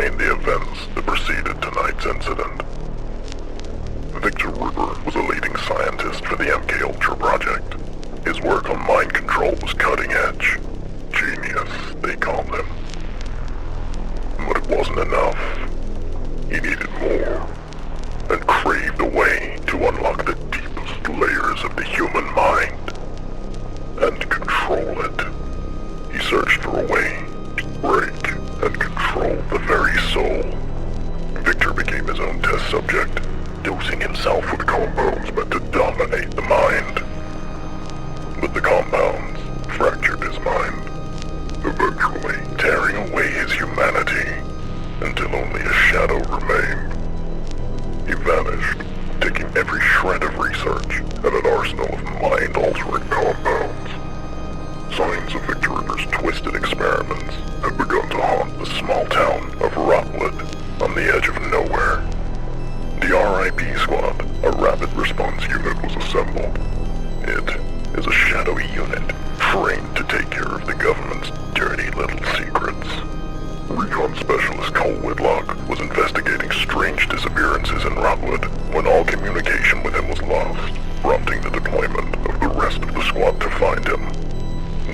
explain the events that preceded tonight's incident. Victor Ripper was a leading scientist for the MK Ultra project. His work on mind control was cutting edge. Genius, they called him. But it wasn't enough. He needed more, and craved a way to unlock the deepest layers of the human mind, and control it. He searched for a way to break and control the very soul. Victor became his own test subject, dosing himself with compounds meant to dominate the mind. But the compounds fractured his mind, eventually tearing away his humanity until only a shadow remained. He vanished, taking every shred of research and an arsenal of mind-altering compounds. Signs of Victor Ripper's twisted experiments had begun to haunt the small town of Rockwood on the edge of nowhere. The RIP squad, a rapid response unit, was assembled. It is a shadowy unit trained to take care of the government's dirty little secrets. Recon Specialist Cole Whitlock was investigating strange disappearances in Rockwood when all communication with him was lost, prompting the deployment of the rest of the squad to find him.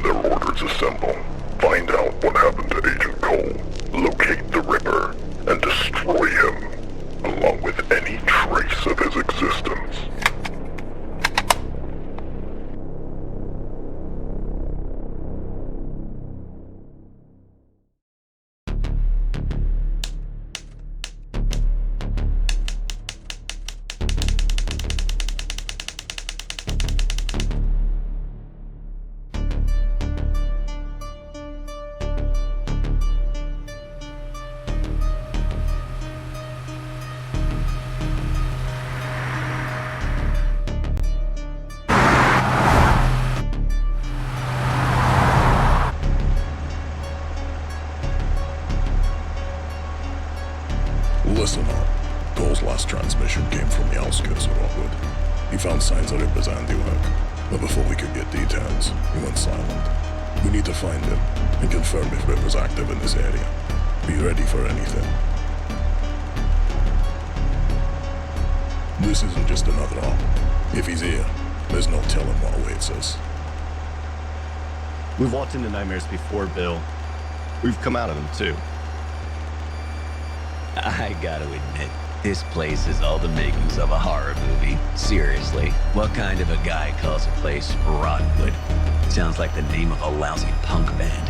Their orders: assemble, find out what happened to Agent Cole, locate the Ripper, and destroy him, along with any trace of his existence. Listen up. Cole's last transmission came from the outskirts of Rockwood. He found signs of Ripper's handiwork, but before we could get details, he went silent. We need to find him and confirm if Ripper's active in this area. Be ready for anything. This isn't just another op. If he's here, there's no telling what awaits us. We've walked into nightmares before, Bill. We've come out of them, too. I gotta admit, this place is all the makings of a horror movie. Seriously, what kind of a guy calls a place Rockwood? Sounds like the name of a lousy punk band.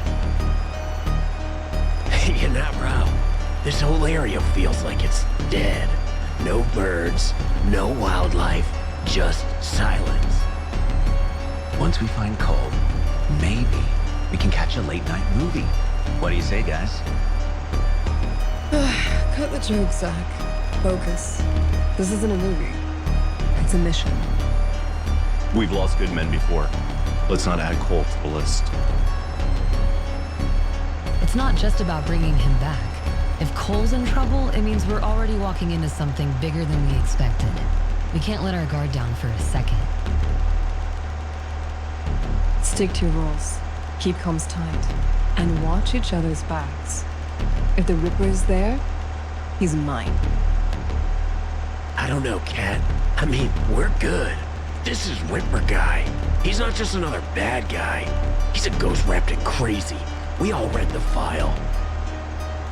You're not wrong. This whole area feels like it's dead. No birds, no wildlife, just silence. Once we find Cole, maybe we can catch a late-night movie. What do you say, guys? Cut the joke, Zach. Focus. This isn't a movie. It's a mission. We've lost good men before. Let's not add Cole to the list. It's not just about bringing him back. If Cole's in trouble, it means we're already walking into something bigger than we expected. We can't let our guard down for a second. Stick to your roles. Keep comms tight. And watch each other's backs. If the Ripper is there, he's mine. I don't know, Kat. I mean, we're good. This is Ripper guy. He's not just another bad guy. He's a ghost wrapped in crazy. We all read the file.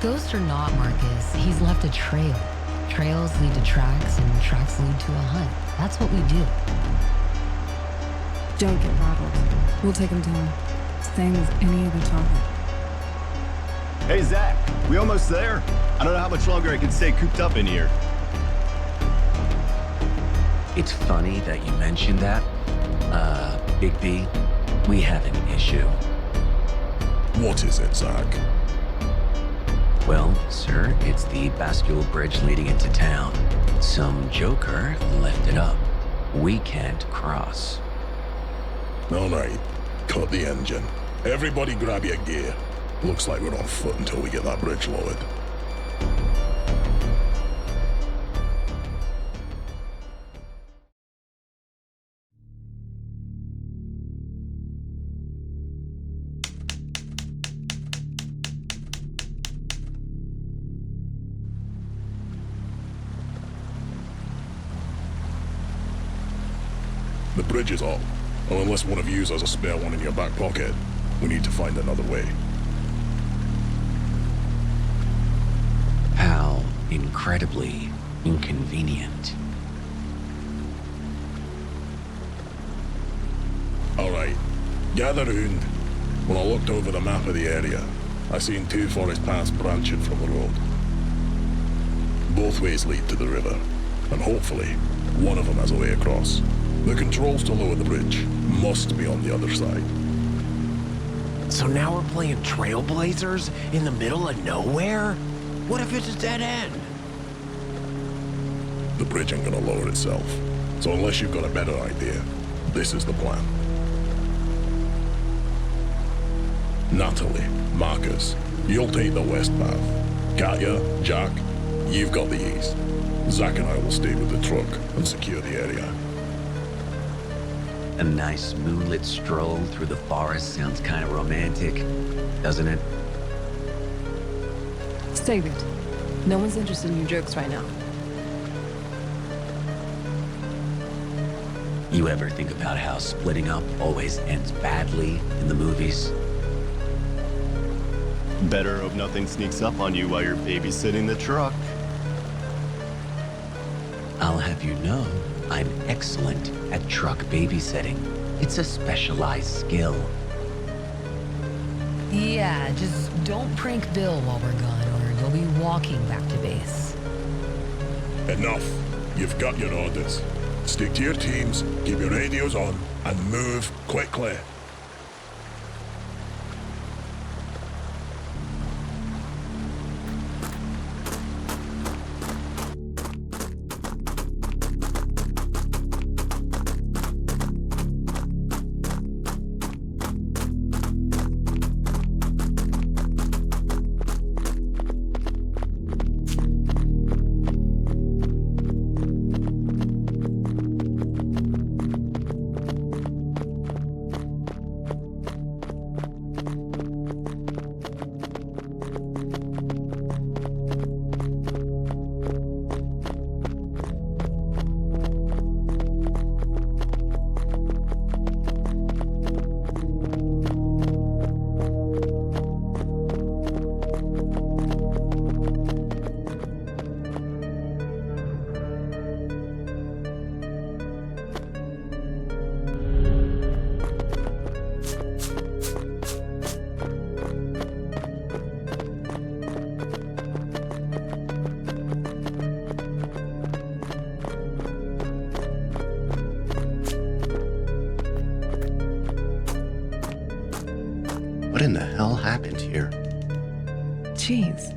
Ghost or not, Marcus, he's left a trail. Trails lead to tracks, and tracks lead to a hunt. That's what we do. Don't get rattled. We'll take him down. Same as any other target. Hey, Zach, we almost there? I don't know how much longer I can stay cooped up in here. It's funny that you mentioned that. Big B, we have an issue. What is it, Zach? Well, sir, it's the Bascule Bridge leading into town. Some joker left it up. We can't cross. All right, cut the engine. Everybody grab your gear. Looks like we're on foot until we get that bridge lowered. The bridge is all. Well, unless one of you has a spare one in your back pocket, we need to find another way. How incredibly inconvenient. Alright, gather round. When I looked over the map of the area, I seen 2 forest paths branching from the road. Both ways lead to the river, and hopefully, one of them has a way across. The controls to lower the bridge must be on the other side. So now we're playing Trailblazers in the middle of nowhere? What if it's a dead end? The bridge ain't gonna lower itself, so unless you've got a better idea, this is the plan. Natalie, Marcus, you'll take the west path. Katya, Jack, you've got the east. Zach and I will stay with the truck and secure the area. A nice moonlit stroll through the forest sounds kind of romantic, doesn't it? Save it. No one's interested in your jokes right now. You ever think about how splitting up always ends badly in the movies? Better hope nothing sneaks up on you while you're babysitting the truck. I'll have you know, I'm excellent at truck babysitting. It's a specialized skill. Yeah, just don't prank Bill while we're gone, or you'll be walking back to base. Enough. You've got your orders. Stick to your teams, keep your radios on, and move quickly. What in the hell happened here? Jeez.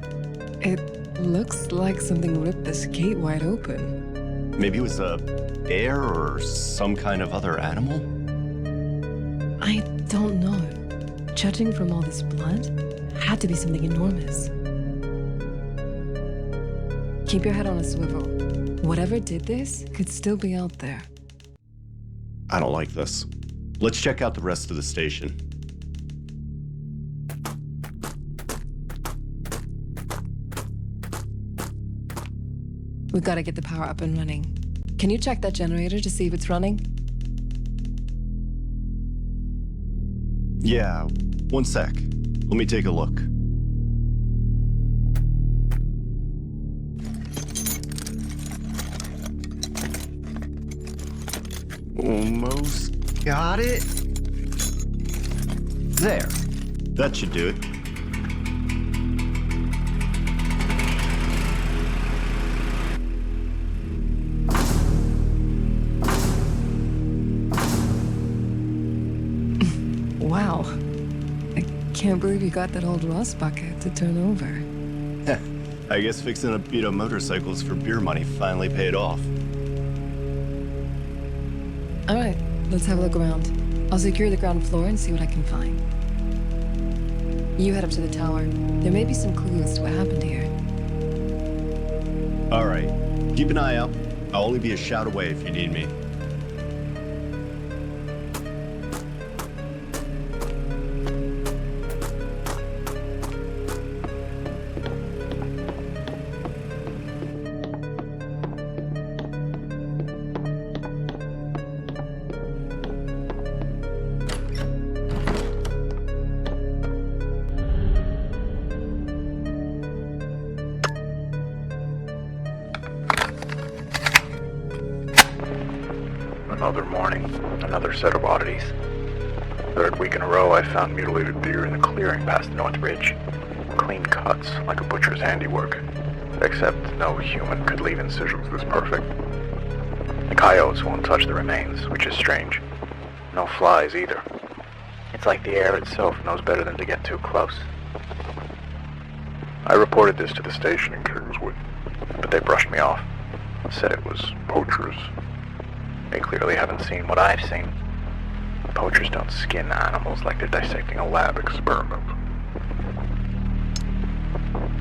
It looks like something ripped this gate wide open. Maybe it was a bear or some kind of other animal? I don't know. Judging from all this blood, had to be something enormous. Keep your head on a swivel. Whatever did this could still be out there. I don't like this. Let's check out the rest of the station. We've got to get the power up and running. Can you check that generator to see if it's running? Yeah, one sec. Let me take a look. Almost got it. There. That should do it. Wow. I can't believe you got that old rust bucket to turn over. I guess fixing up beat-up motorcycles for beer money finally paid off. All right, let's have a look around. I'll secure the ground floor and see what I can find. You head up to the tower. There may be some clues as to what happened here. All right, keep an eye out. I'll only be a shout away if you need me. Another morning, another set of oddities. Third week in a row, I found mutilated deer in the clearing past North Ridge. Clean cuts, like a butcher's handiwork. Except no human could leave incisions this perfect. The coyotes won't touch the remains, which is strange. No flies either. It's like the air itself knows better than to get too close. I reported this to the station in Kingswood, but they brushed me off. Said it was poachers. They clearly haven't seen what I've seen. Poachers don't skin animals like they're dissecting a lab experiment.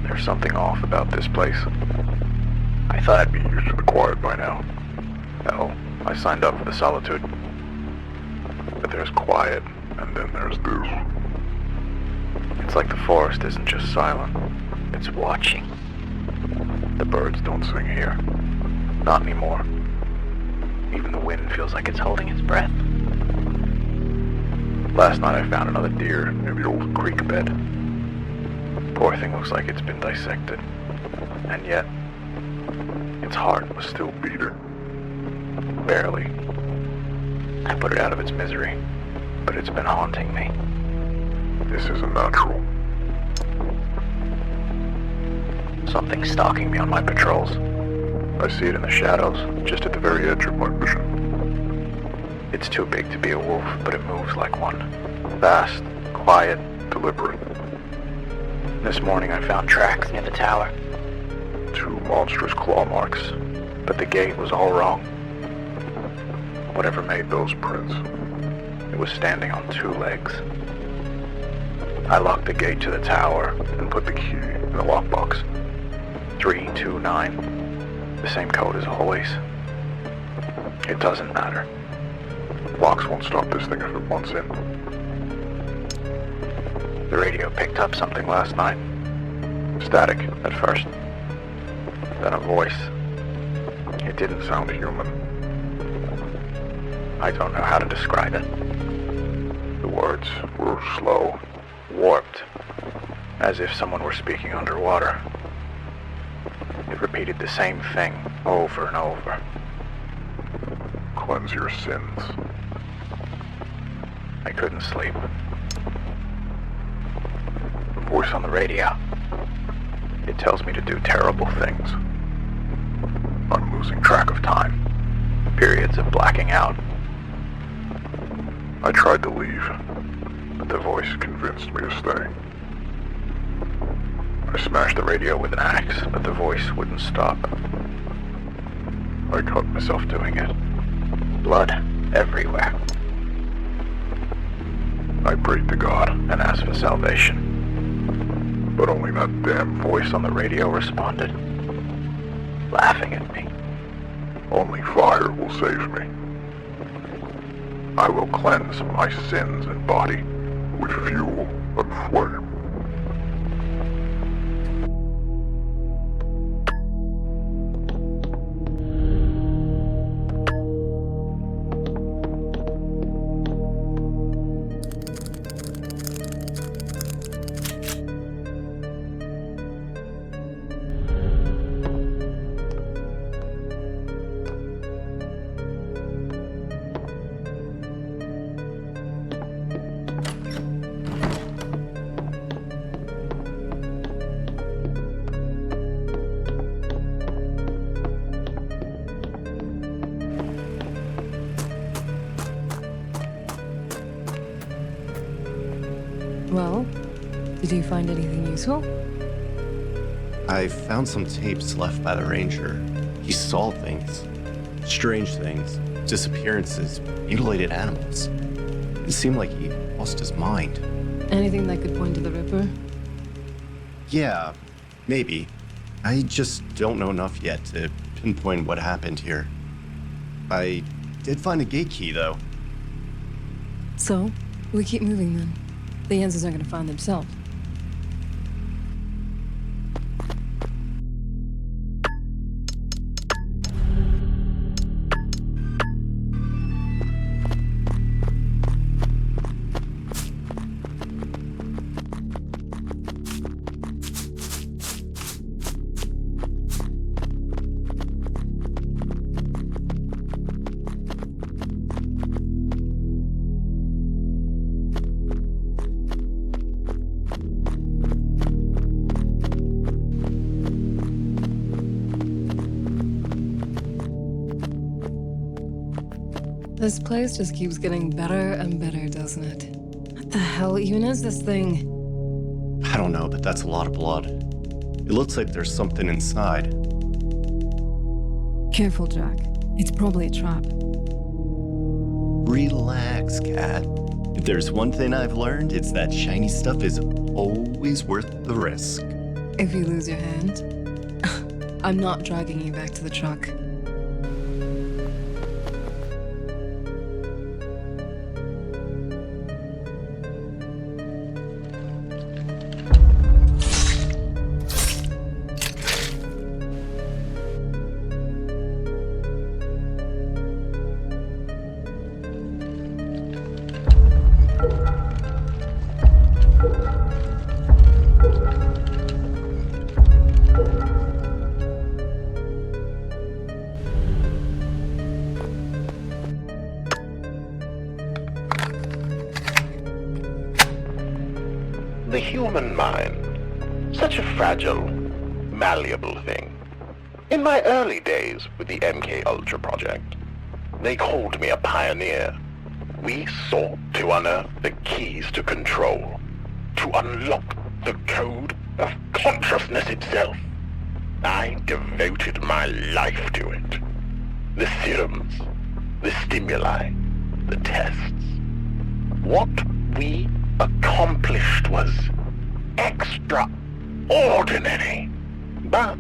There's something off about this place. I thought I'd be used to the quiet by now. Hell, I signed up for the solitude. But there's quiet, and then there's this. It's like the forest isn't just silent, it's watching. The birds don't sing here. Not anymore. Even the wind feels like it's holding its breath. Last night I found another deer near the old creek bed. Poor thing looks like it's been dissected. And yet, its heart was still beating. Barely. I put it out of its misery, but it's been haunting me. This isn't natural. Something's stalking me on my patrols. I see it in the shadows, just at the very edge of my vision. It's too big to be a wolf, but it moves like one. Fast, quiet, deliberate. This morning I found tracks near the tower. 2 monstrous claw marks, but the gate was all wrong. Whatever made those prints, it was standing on 2 legs. I locked the gate to the tower and put the key in the lockbox. 329. The same code as always. It doesn't matter. Locks won't stop this thing if it wants in. The radio picked up something last night. Static at first. Then a voice. It didn't sound human. I don't know how to describe it. The words were slow, warped, as if someone were speaking underwater. It repeated the same thing over and over. Cleanse your sins. I couldn't sleep. The voice on the radio. It tells me to do terrible things. I'm losing track of time. Periods of blacking out. I tried to leave, but the voice convinced me to stay. I smashed the radio with an axe, but the voice wouldn't stop. I cut myself doing it. Blood everywhere. I prayed to God and asked for salvation. But only that damn voice on the radio responded, laughing at me. Only fire will save me. I will cleanse my sins and body with fuel and flame. Well, did you find anything useful? I found some tapes left by the ranger. He saw things. Strange things. Disappearances. Mutilated animals. It seemed like he lost his mind. Anything that could point to the Ripper? Yeah, maybe. I just don't know enough yet to pinpoint what happened here. I did find a gate key, though. So, we keep moving then. The answers aren't gonna find themselves. This place just keeps getting better and better, doesn't it? What the hell even is this thing? I don't know, but that's a lot of blood. It looks like there's something inside. Careful, Jack. It's probably a trap. Relax, Cat. If there's one thing I've learned, it's that shiny stuff is always worth the risk. If you lose your hand, I'm not dragging you back to the truck. The human mind, such a fragile, malleable thing. In my early days with the MK Ultra project, they called me a pioneer. We sought to unearth the keys to control, to unlock the code of consciousness itself. I devoted my life to it. The serums, the stimuli, the tests. What we accomplished was extraordinary. But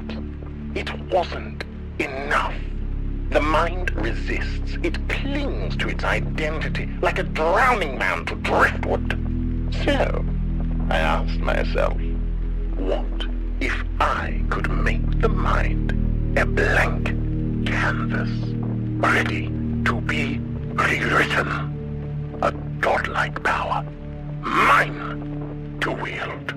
it wasn't enough. The mind resists. It clings to its identity like a drowning man to driftwood. So, I asked myself, what if I could make the mind a blank canvas, ready to be rewritten? A godlike power, mine to wield.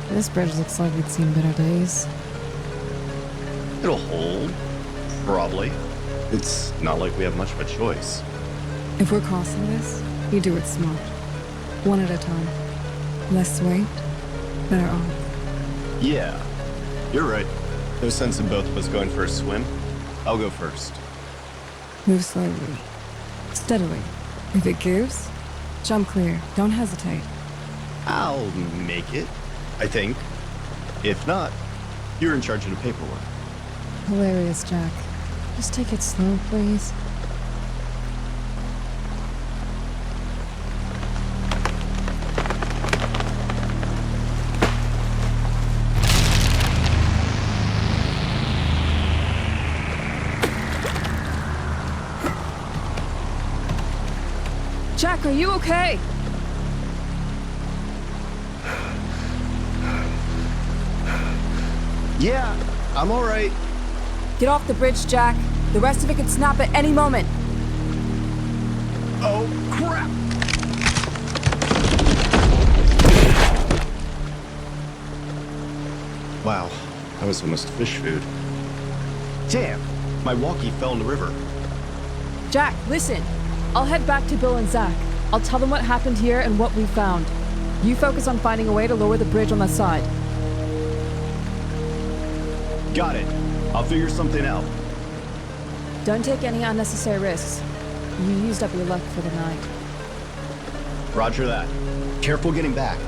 This bridge looks like it's seen better days. It'll hold. Probably. It's not like we have much of a choice. If we're crossing this, you do it smart. One at a time. Less weight, better off. Yeah, you're right. No sense in both of us going for a swim. I'll go first. Move slowly. Steadily. If it gives, jump clear. Don't hesitate. I'll make it, I think. If not, you're in charge of the paperwork. Hilarious, Jack. Just take it slow, please. Jack, are you okay? Yeah, I'm all right. Get off the bridge, Jack. The rest of it could snap at any moment. Oh, crap! Wow, that was almost fish food. Damn, my walkie fell in the river. Jack, listen. I'll head back to Bill and Zach. I'll tell them what happened here and what we found. You focus on finding a way to lower the bridge on the side. Got it. I'll figure something out. Don't take any unnecessary risks. You used up your luck for the night. Roger that. Careful getting back.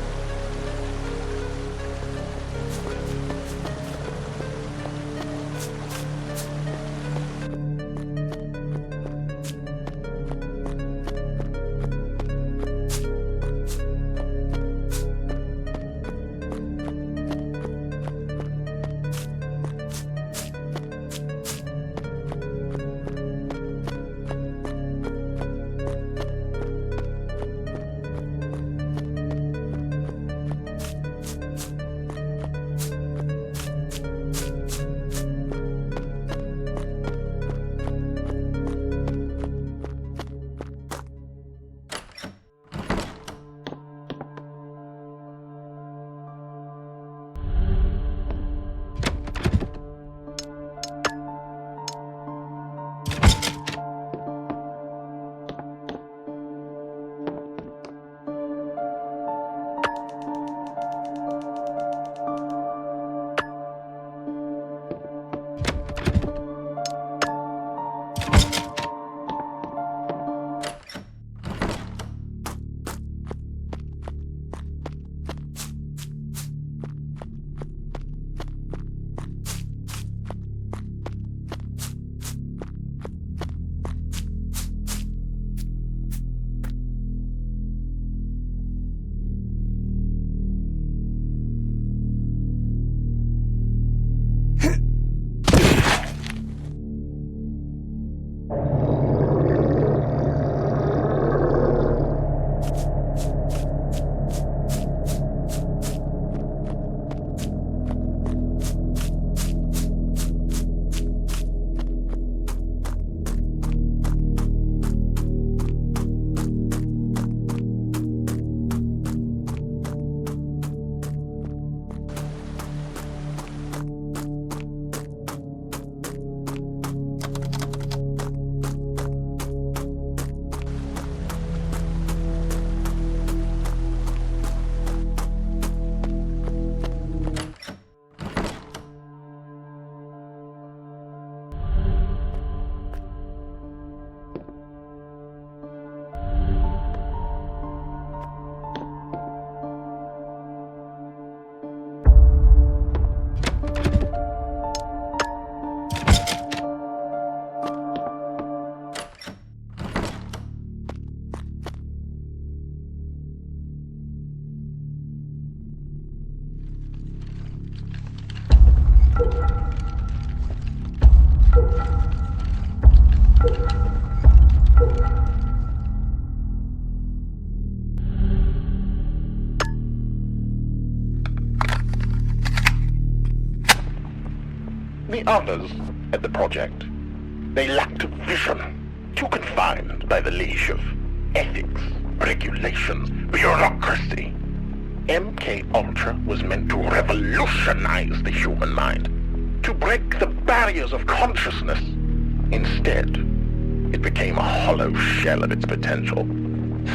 others at the project. They lacked a vision, too confined by the leash of ethics, regulations, bureaucracy. MK Ultra was meant to revolutionize the human mind, to break the barriers of consciousness. Instead, it became a hollow shell of its potential,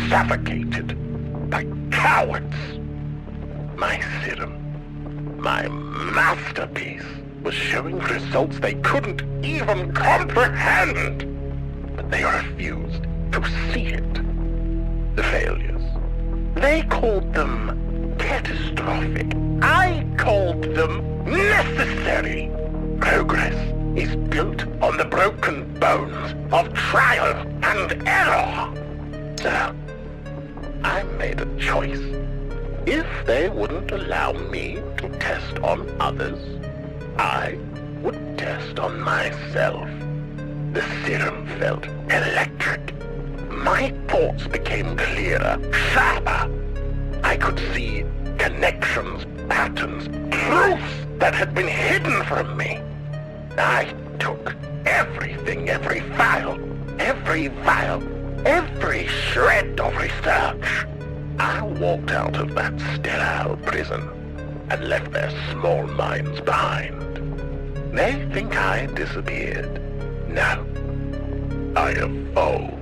suffocated by cowards. My serum, my masterpiece, was showing results they couldn't even comprehend. But they refused to see it. The failures. They called them catastrophic. I called them necessary. Progress is built on the broken bones of trial and error. So, I made a choice. If they wouldn't allow me to test on others, I would test on myself. The serum felt electric. My thoughts became clearer, sharper. I could see connections, patterns, truths that had been hidden from me. I took everything, every file, every shred of research. I walked out of that sterile prison and left their small minds behind. They think I disappeared. No, I evolved.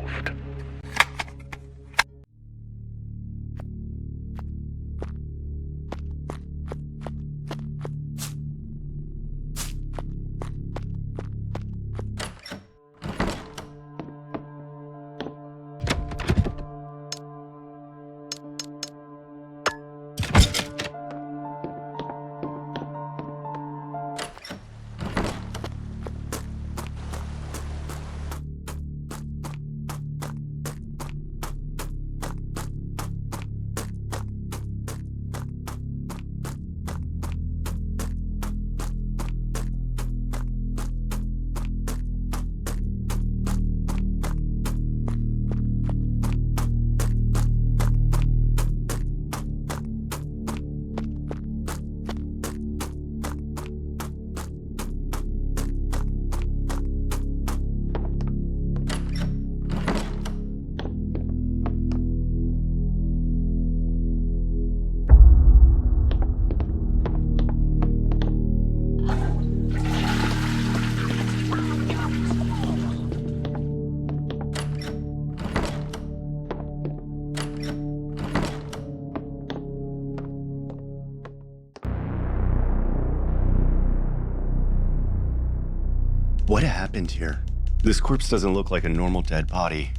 What happened here? This corpse doesn't look like a normal dead body.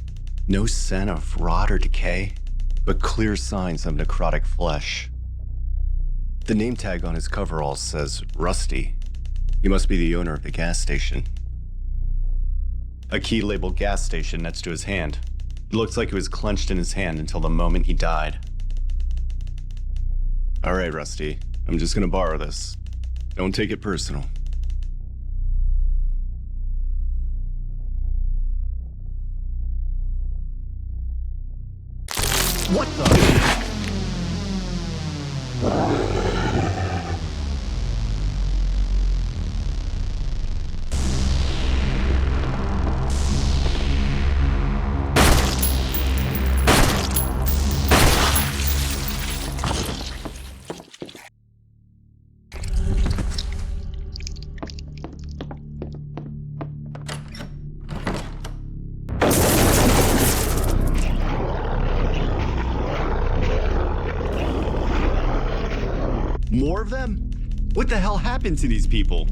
No scent of rot or decay, but clear signs of necrotic flesh. The name tag on his coveralls says Rusty. He must be the owner of the gas station. A key labeled gas station next to his hand. It looks like it was clenched in his hand until the moment he died. All right, Rusty. I'm just gonna borrow this. Don't take it personal. What the? More of them? What the hell happened to these people?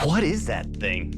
What is that thing?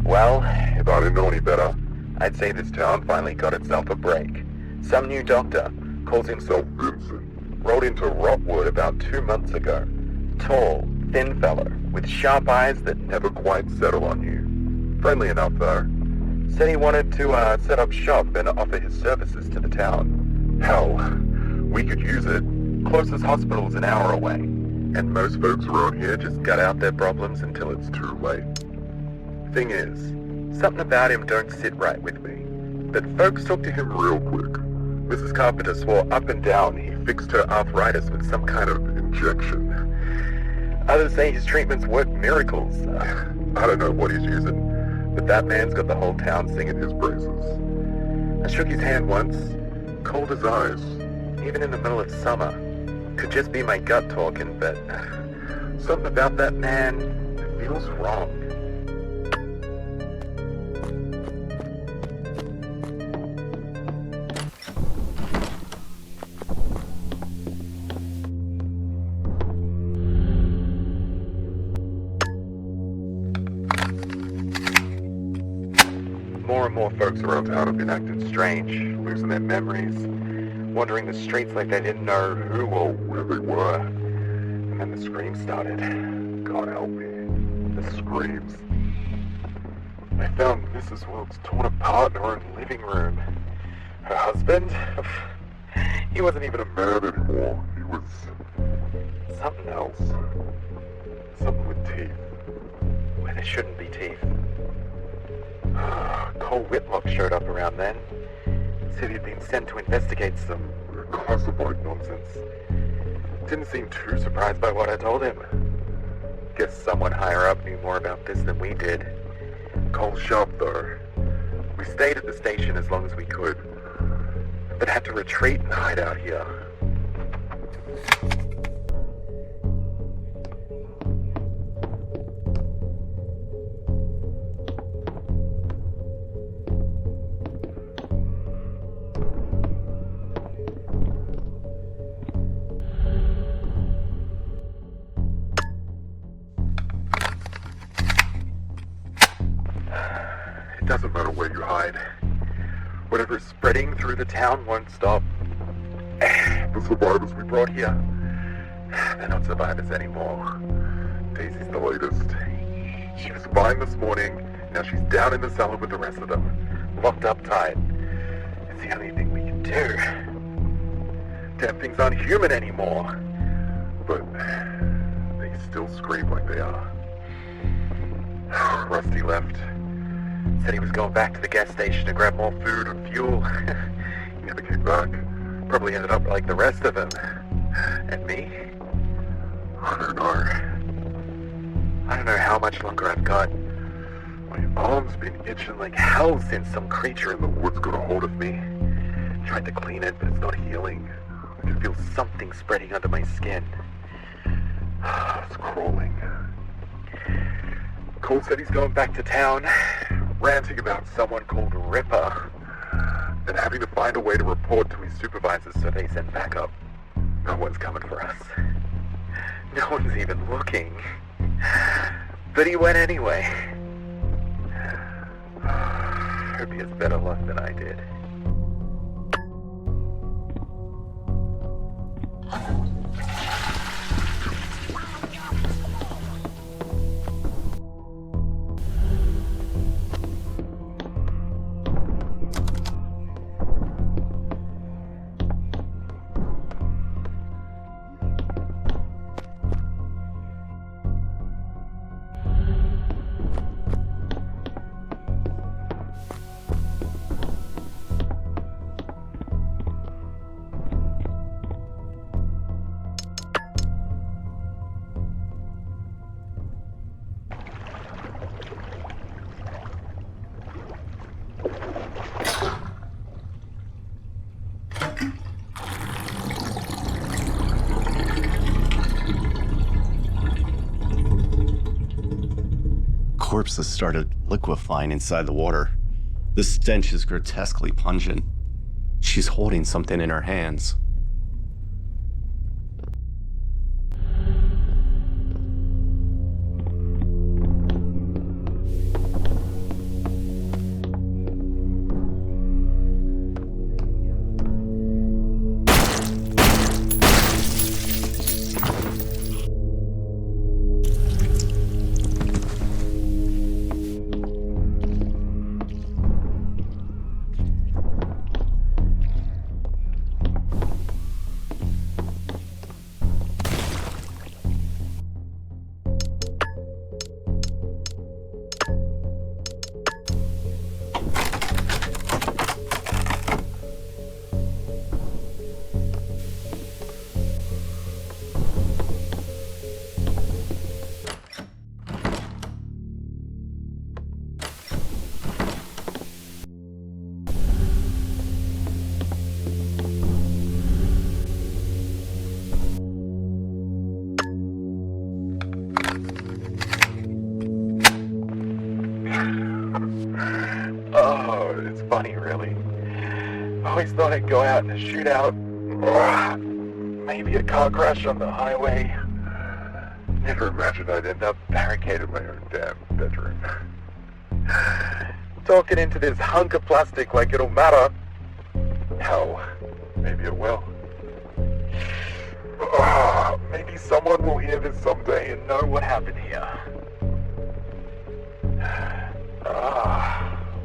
Well, if I didn't know any better, I'd say this town finally got itself a break. Some new doctor, calls himself Vincent, rode into Rockwood about 2 months ago. Tall, thin fellow, with sharp eyes that never quite settle on you. Friendly enough, though. Said he wanted to set up shop and offer his services to the town. Hell, we could use it. Closest hospital's an hour away. And most folks around here just gut out their problems until it's too late. Thing is, something about him don't sit right with me. But folks talk to him real quick. Mrs. Carpenter swore up and down he fixed her arthritis with some kind of injection. Others say his treatments work miracles. I don't know what he's using, but that man's got the whole town singing his praises. I shook his hand once, cold as ice, even in the middle of summer. Could just be my gut talking, but something about that man feels wrong. More and more folks around town have been acting strange, losing their memories, wandering the streets like they didn't know who or where they were. And then the screams started. God help me. The screams. I found Mrs. Wilkes torn apart in her own living room. Her husband? He wasn't even a man anymore. He was something else. Something with teeth. Where there shouldn't be teeth. Cole Whitlock showed up around then. Said he'd been sent to investigate some classified nonsense. Didn't seem too surprised by what I told him. Guess someone higher up knew more about this than we did. Cole's sharp though. We stayed at the station as long as we could, but had to retreat and hide out here. Doesn't matter where you hide. Whatever's spreading through the town won't stop. The survivors we brought here, they're not survivors anymore. Daisy's the latest. She was fine this morning, now she's down in the cellar with the rest of them, locked up tight. It's the only thing we can do. Damn things aren't human anymore. But they still scream like they are. Rusty left. Said he was going back to the gas station to grab more food and fuel. He never came back. Probably ended up like the rest of them. And me? I don't know. I don't know how much longer I've got. My arm's been itching like hell since some creature in the woods got a hold of me. Tried to clean it, but it's not healing. I can feel something spreading under my skin. It's crawling. Cole said he's going back to town, ranting about someone called Ripper, and having to find a way to report to his supervisors so they send backup. No one's coming for us. No one's even looking. But he went anyway. Hope he has better luck than I did. corpses started liquefying inside the water. The stench is grotesquely pungent. She's holding something in her hands. Oh, it's funny, really. Always thought I'd go out in a shootout. Maybe a car crash on the highway. Never imagined I'd end up barricaded in my own damn bedroom. Talking into this hunk of plastic like it'll matter. Hell, maybe it will. Maybe someone will hear this someday and know what happened here.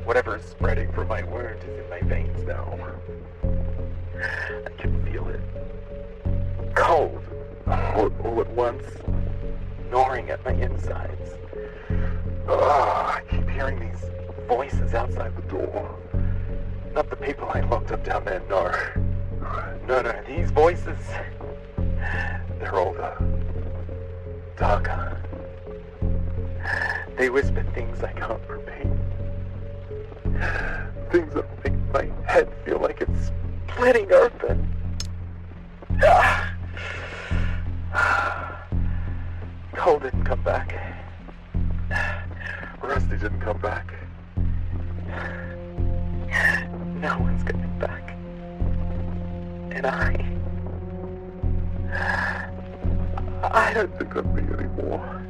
Whatever is spreading from my wound is in my veins now. I can feel it. Cold, all at once, gnawing at my insides. I keep hearing these voices outside the door. Not the people I locked up down there, no. No, these voices, they're older, darker. They whisper things I can't repeat. Things that make my head feel like it's splitting open. Cole didn't come back. Rusty didn't come back. No one's coming back. And I don't think of me anymore.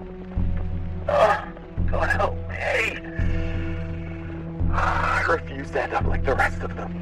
God help me. I refuse to end up like the rest of them.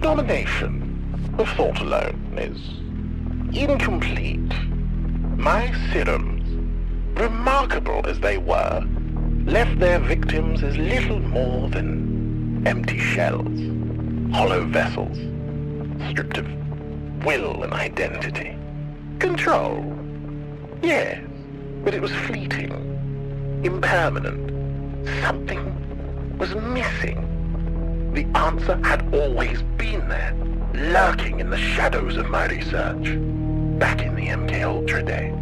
Domination of thought alone is incomplete. My serums, remarkable as they were, left their victims as little more than empty shells, hollow vessels, stripped of will and identity. Control, yes, but it was fleeting, impermanent. Something was missing. The answer had always been there, lurking in the shadows of my research, back in the MK Ultra days.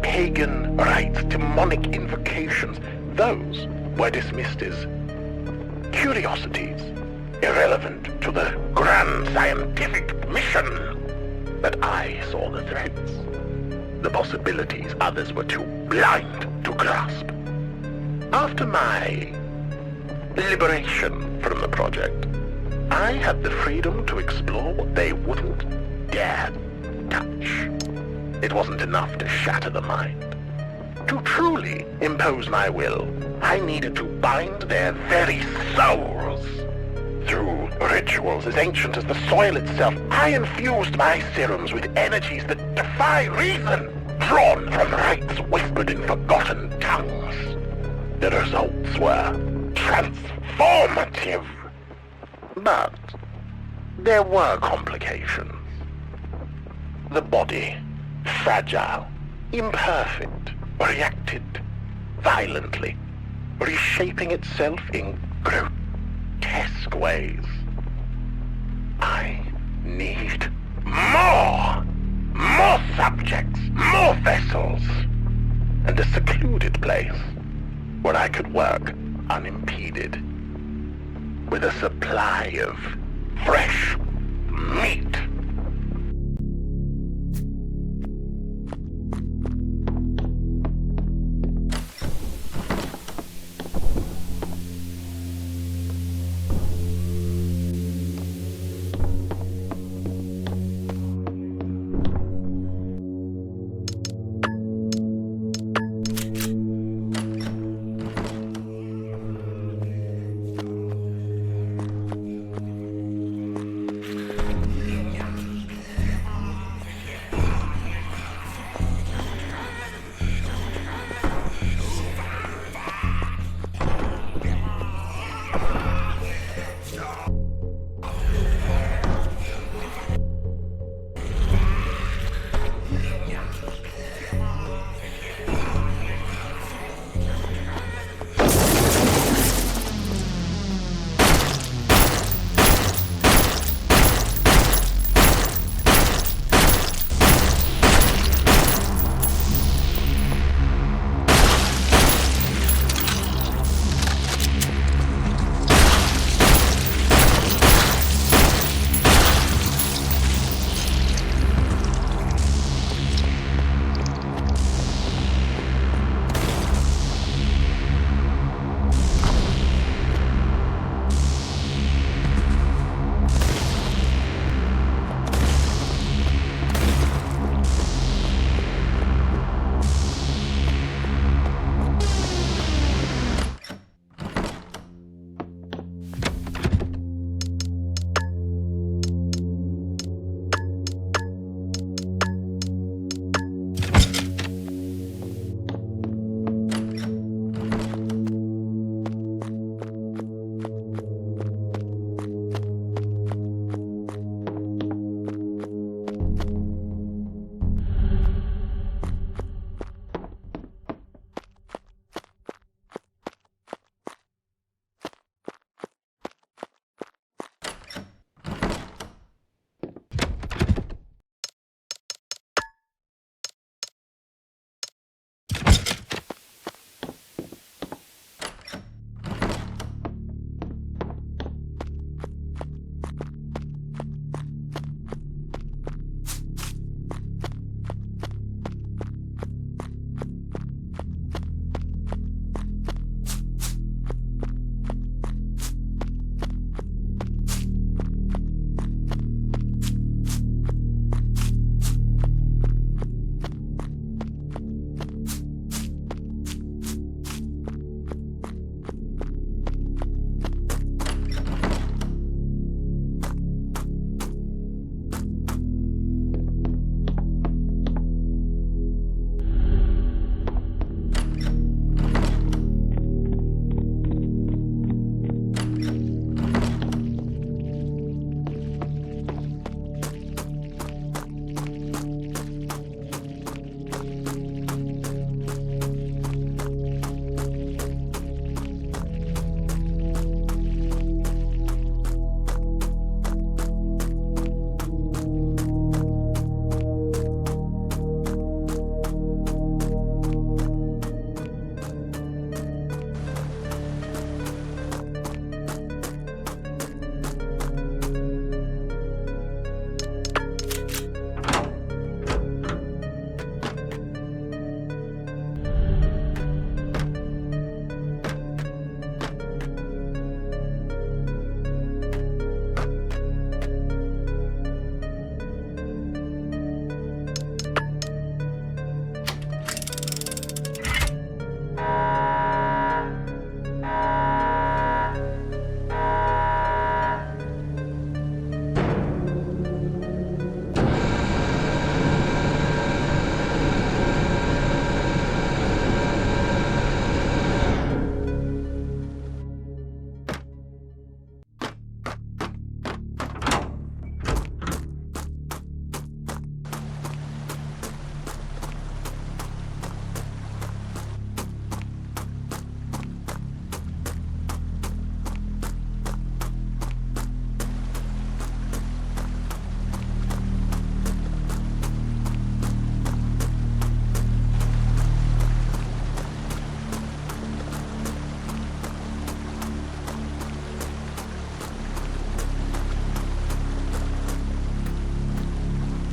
Pagan rites, demonic invocations, those were dismissed as curiosities, irrelevant to the grand scientific mission. But I saw the threats, the possibilities others were too blind to grasp. After my liberation from the project, I had the freedom to explore what they wouldn't dare touch. It wasn't enough to shatter the mind. To truly impose my will, I needed to bind their very souls. Through rituals as ancient as the soil itself, I infused my serums with energies that defy reason, drawn from rites whispered in forgotten tongues. The results were transformative. But there were complications. The body, fragile, imperfect, reacted violently, reshaping itself in grotesque ways. I need more! More subjects, more vessels, and a secluded place where I could work unimpeded, with a supply of fresh meat.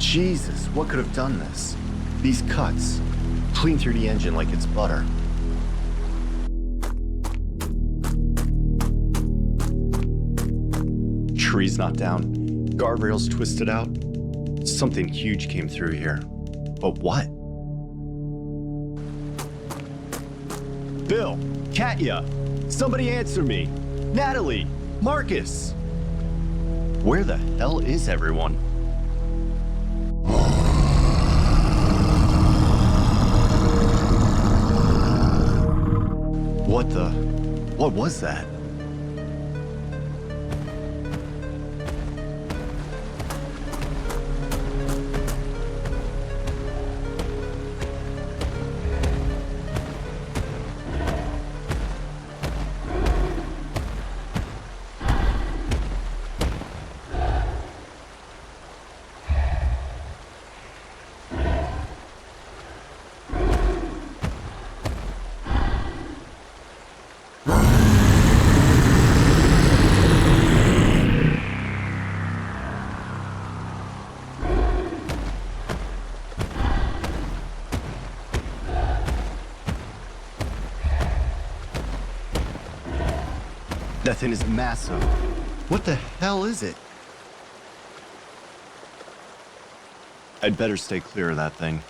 Jesus, what could have done this? These cuts, clean through the engine like it's butter. Trees knocked down, guardrails twisted out. Something huge came through here. But what? Bill, Katya, somebody answer me. Natalie, Marcus. Where the hell is everyone? What was that? That thing is massive. What the hell is it? I'd better stay clear of that thing.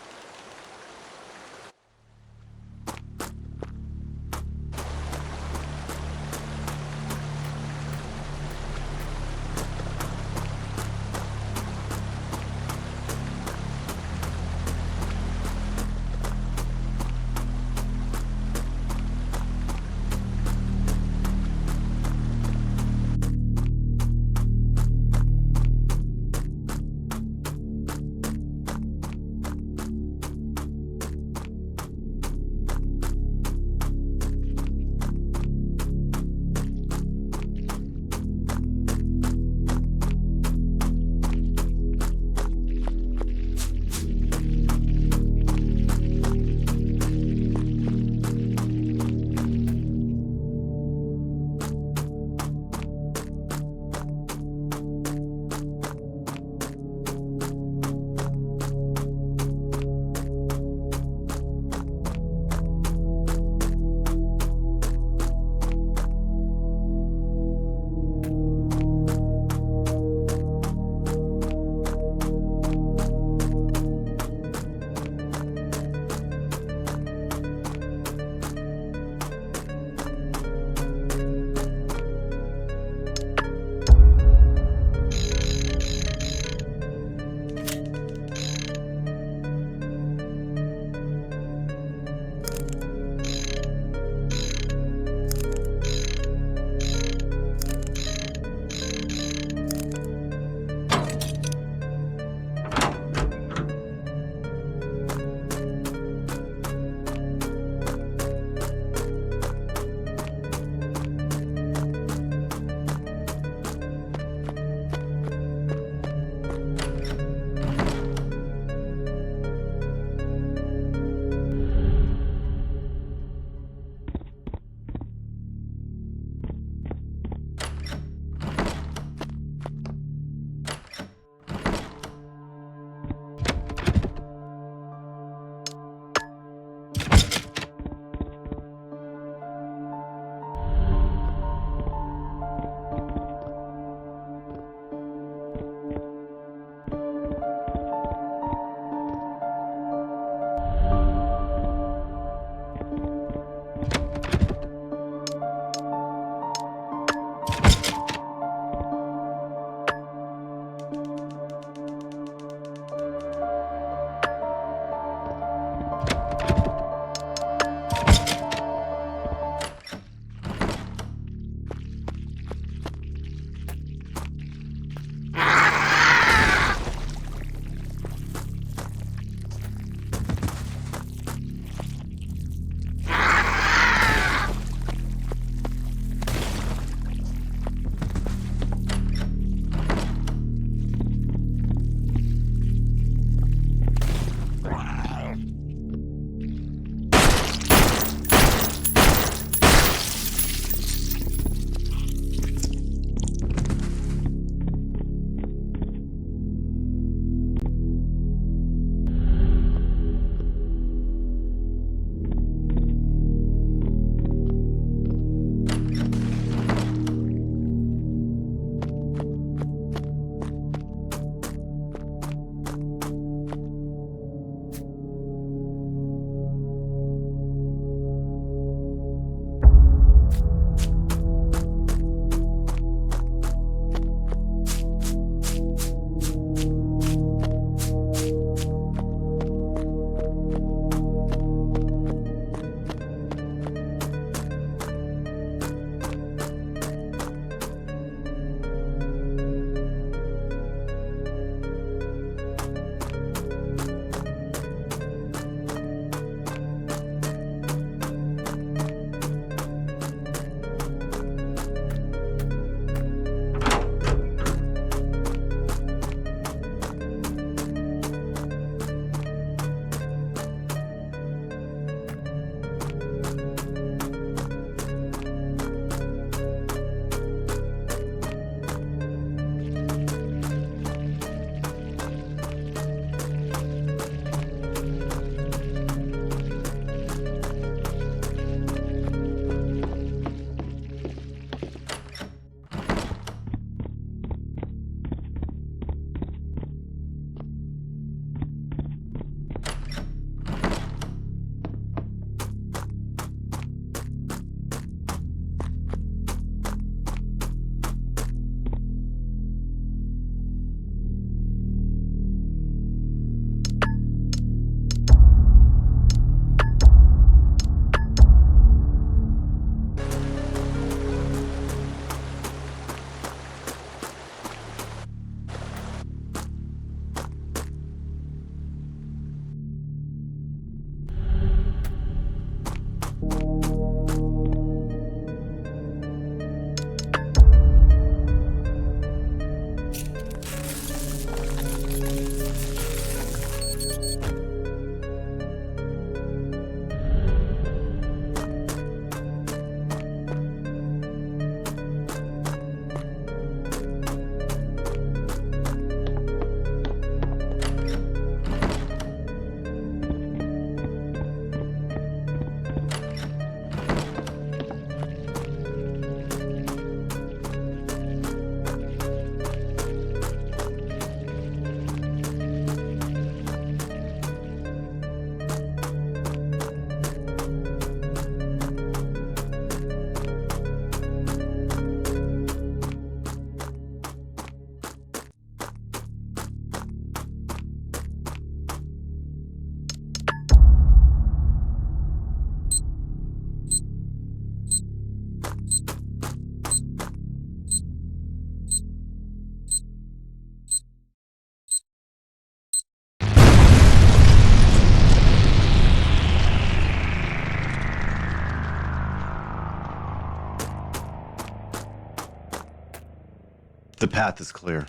path is clear.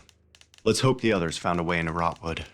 Let's hope the others found a way into Rotwood.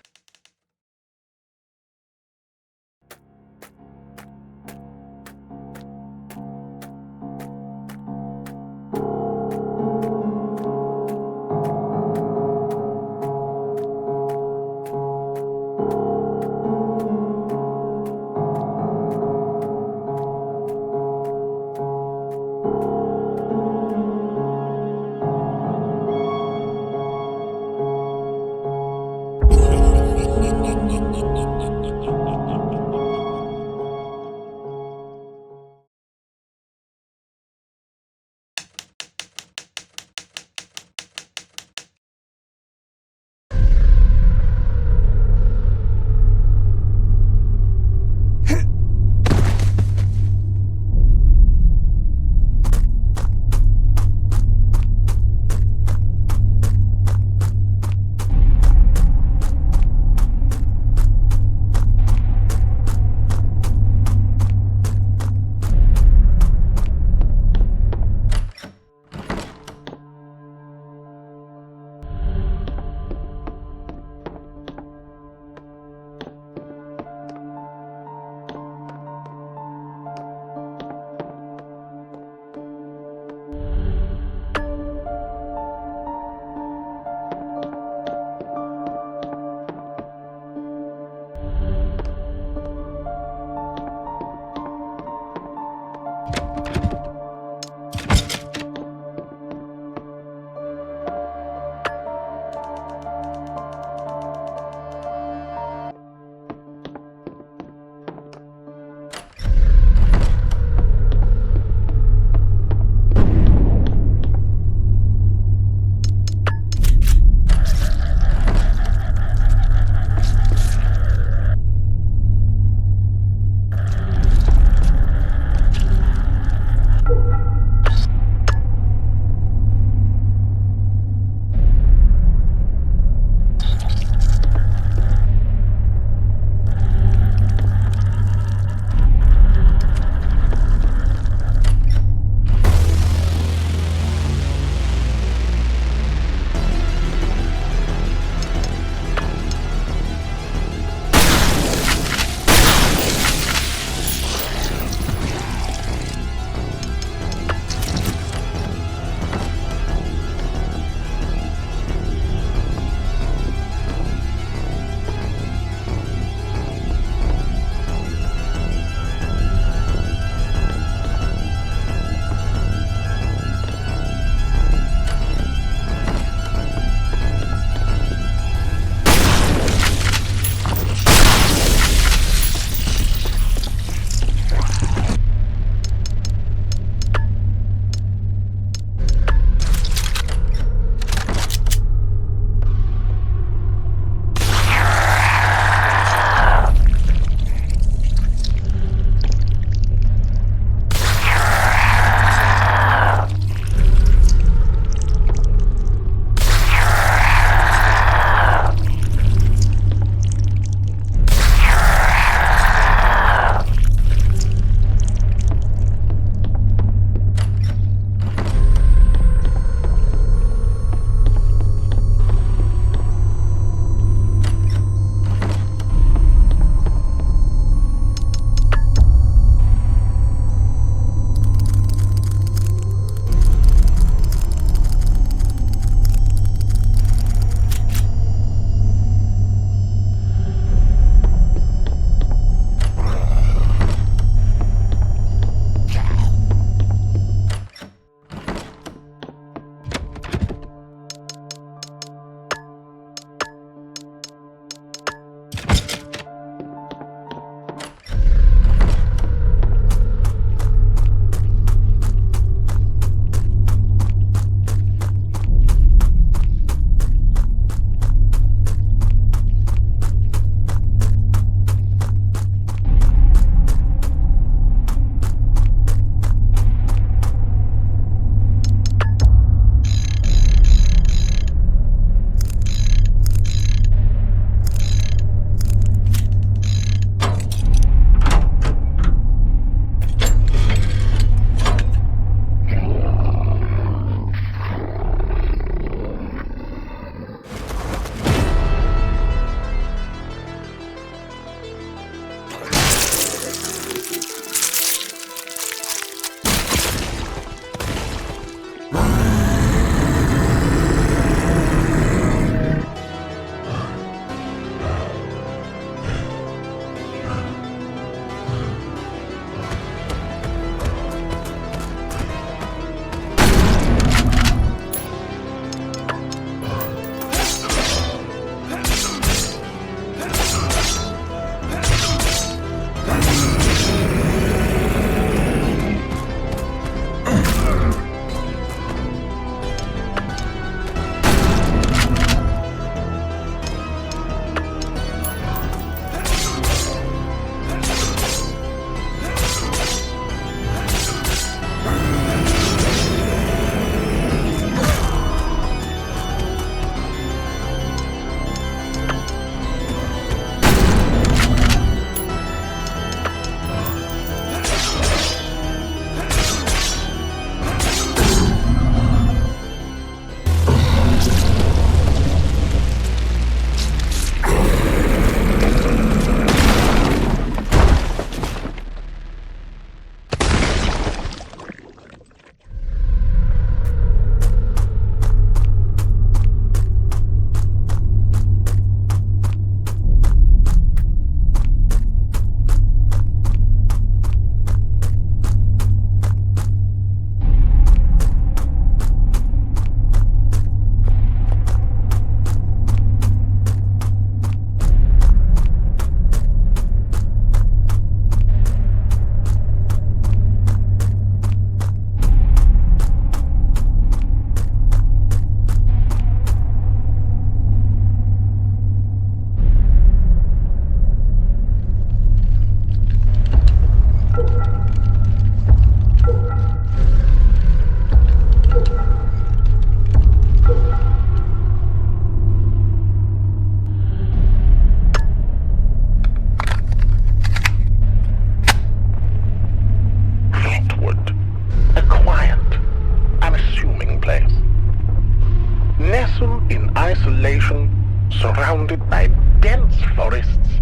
dense forests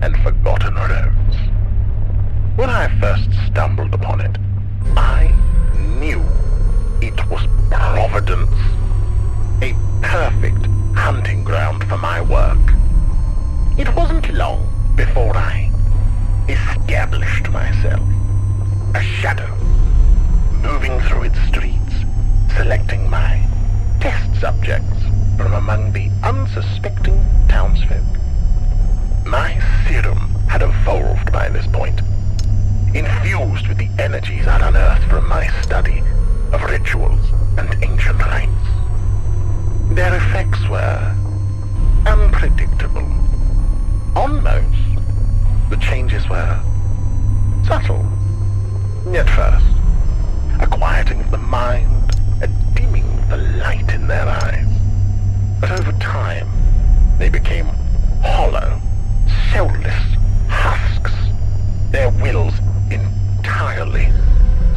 and forgotten roads. When I first stumbled upon it, I knew it was Providence, a perfect hunting ground for my work. It wasn't long before I established myself, a shadow, moving through its streets, selecting my test subjects from among the unsuspecting townsfolk. My serum had evolved by this point, infused with the energies I'd unearthed from my study of rituals and ancient rites. Their effects were unpredictable. On most, the changes were subtle. At first, a quieting of the mind, a dimming of the light in their eyes. But over time, they became hollow, soulless husks, their wills entirely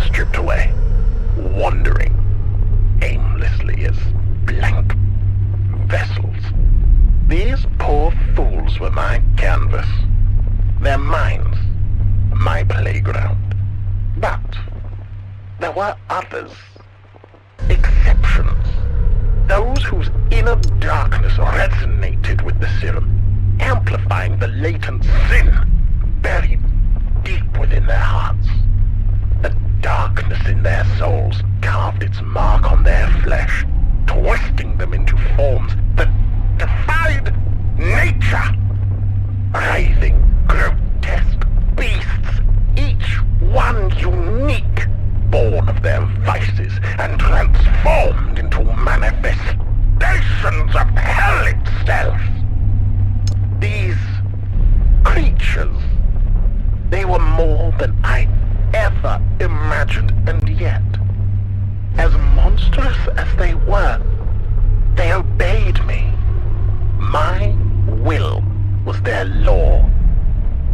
stripped away, wandering aimlessly as blank vessels. These poor fools were my canvas, their minds my playground. But there were others, exceptions, those whose inner darkness resonated with the serum, amplifying the latent sin buried deep within their hearts. The darkness in their souls carved its mark on their flesh, twisting them into forms that defied nature. Writhing, grotesque beasts, each one unique, born of their vices and transformed into manifestations of hell itself. These creatures, they were more than I ever imagined, and yet, as monstrous as they were, they obeyed me. My will was their law,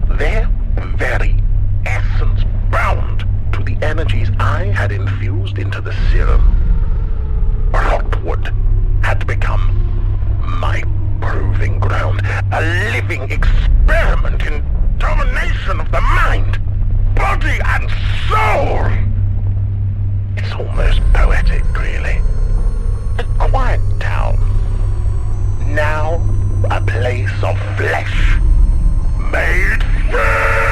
their very essence bound to the energies I had infused into the serum. Rotwood had become my proving ground, a living experiment in domination of the mind, body, and soul. It's almost poetic, really. A quiet town, now a place of flesh made fair.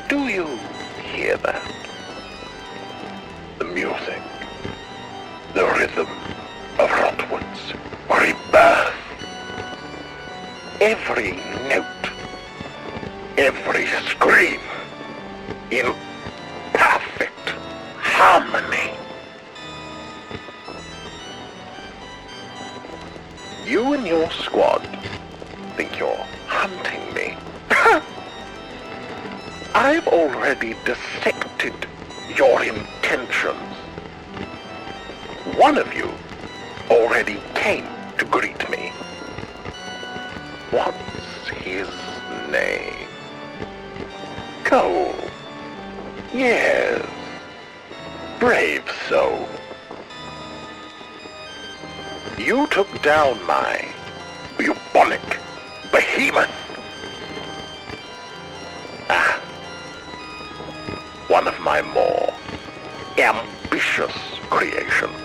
Do you hear that? The music, the rhythm of Rotwood's rebirth. Every note, every scream, in perfect harmony. You and your squad think you're hunting me. I've already dissected your intentions. One of you already came to greet me. What's his name? Cole. Yes. Brave soul. You took down my bubonic behemoth. One of my more ambitious creations.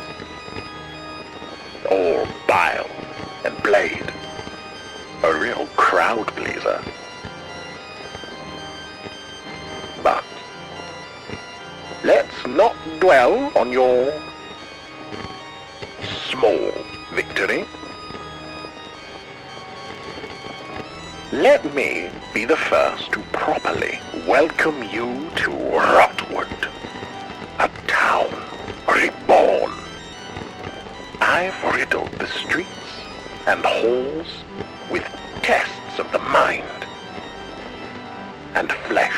All bile and blade. A real crowd pleaser. But let's not dwell on your small victory. Let me be the first to properly welcome you to Rotwood, a town reborn. I've riddled the streets and halls with tests of the mind. and flesh.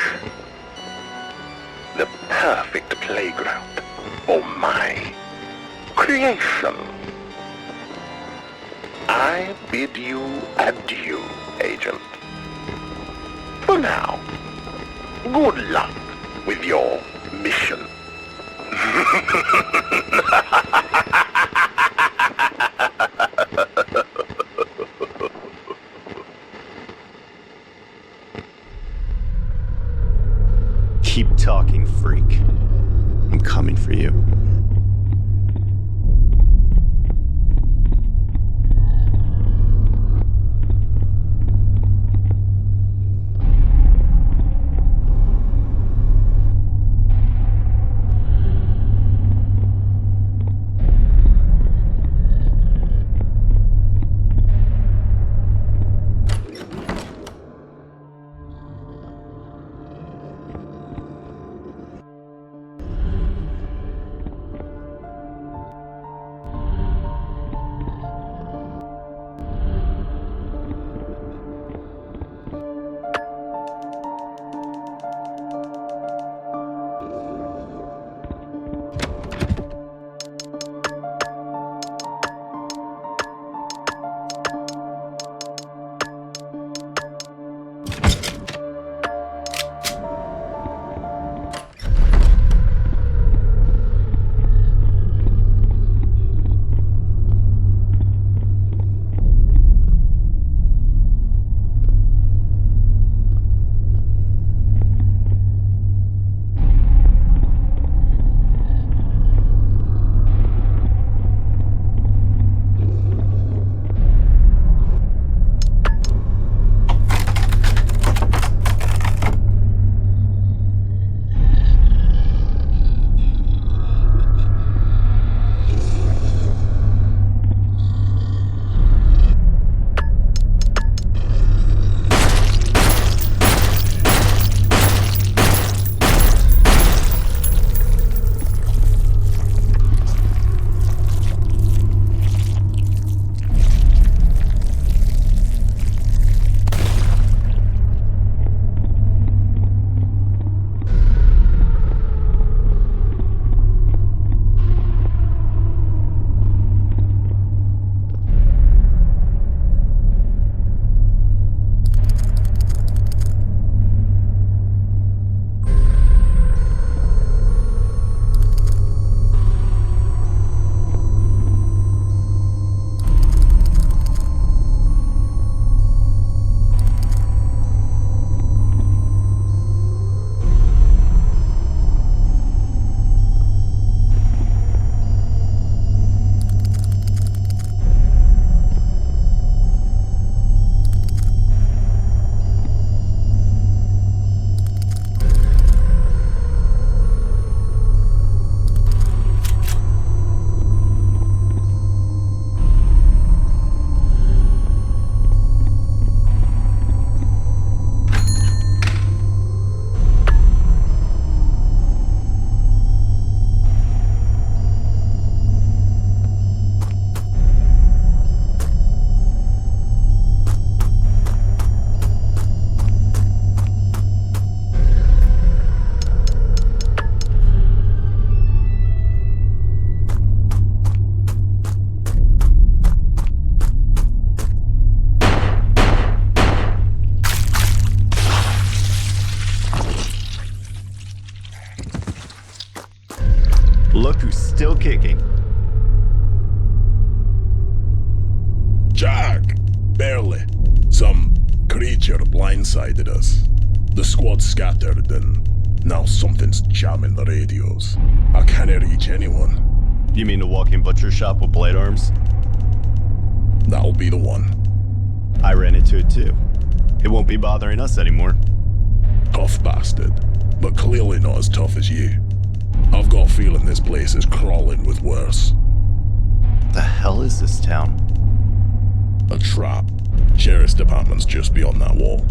The perfect playground for my creation. I bid you adieu, Agent. For now, good luck with your mission. Keep talking, freak. I'm coming for you. Look who's still kicking. Jack! Barely. Some creature blindsided us. The squad scattered and now something's jamming the radios. I can't reach anyone. You mean the walking butcher shop with blade arms? That'll be the one. I ran into it too. It won't be bothering us anymore. Tough bastard, but clearly not as tough as you. I've got a feeling this place is crawling with worse. The hell is this town? A trap. Sheriff's department's just beyond that wall,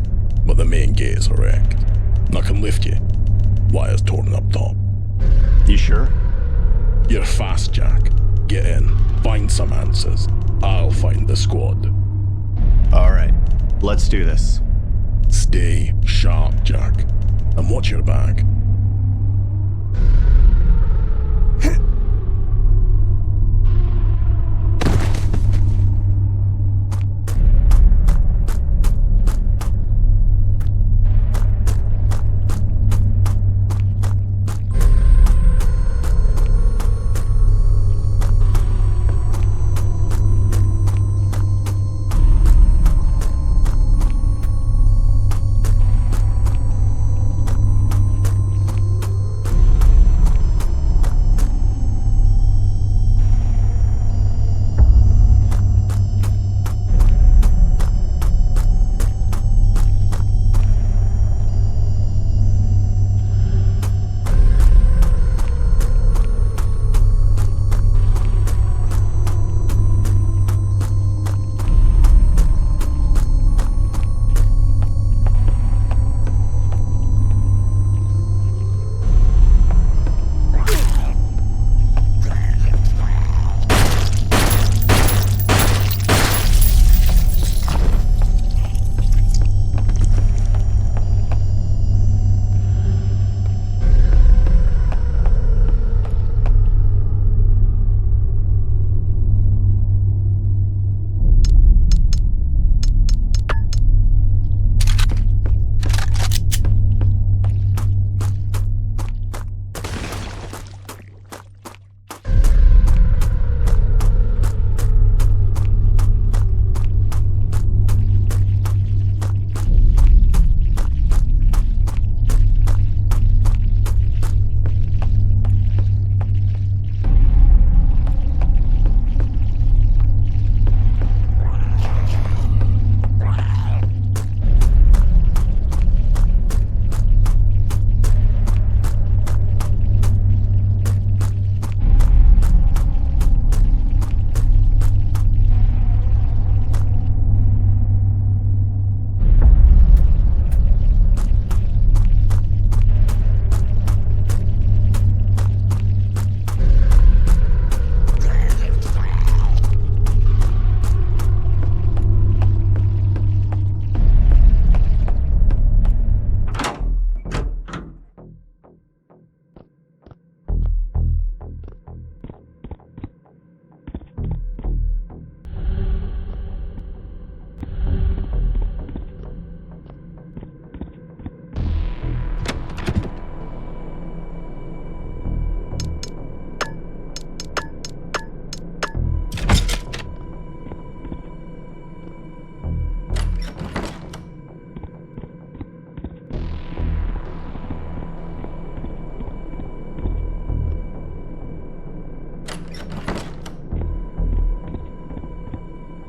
but the main gate is wrecked. I can lift you. Wires torn up top. You sure? You're fast, Jack. Get in. Find some answers. I'll find the squad. All right. Let's do this. Stay sharp, Jack. And watch your back.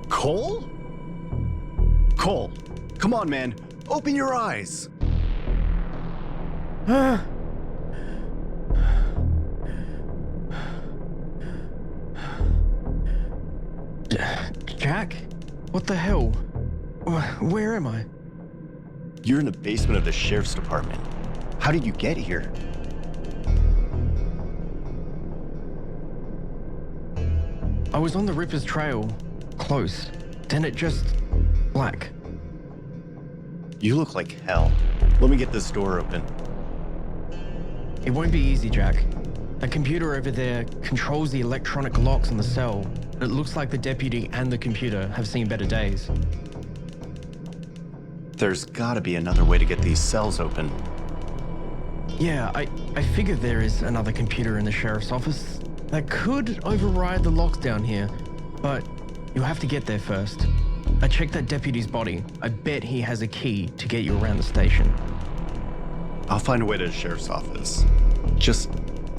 Cole? Cole, come on, man. Open your eyes. Jack? What the hell? Where am I? You're in the basement of the sheriff's department. How did you get here? I was on the Ripper's trail. Close. Then it just... black. You look like hell. Let me get this door open. It won't be easy, Jack. That computer over there controls the electronic locks in the cell. It looks like the deputy and the computer have seen better days. There's gotta be another way to get these cells open. Yeah, I figure there is another computer in the sheriff's office that could override the locks down here, but you'll have to get there first. I checked that deputy's body. I bet he has a key to get you around the station. I'll find a way to the sheriff's office. Just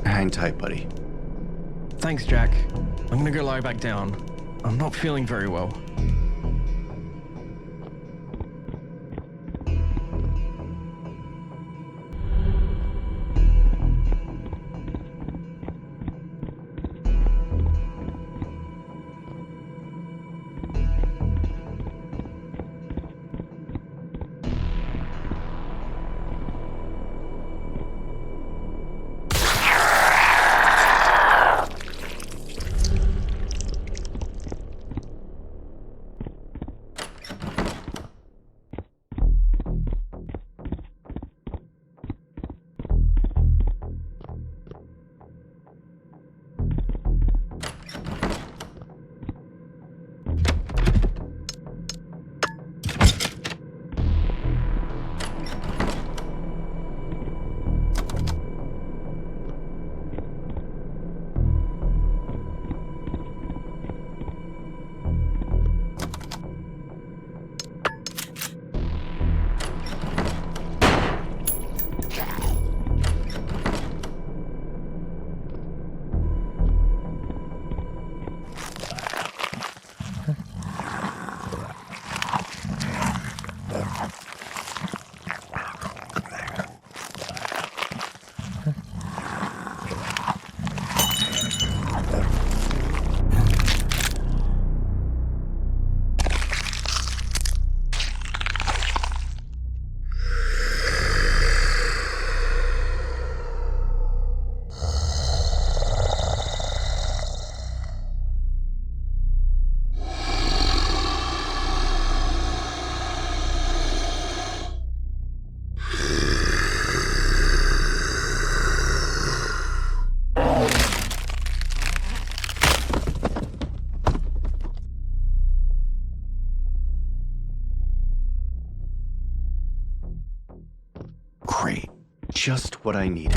hang tight, buddy. Thanks, Jack. I'm gonna go lie back down. I'm not feeling very well. Just what I needed.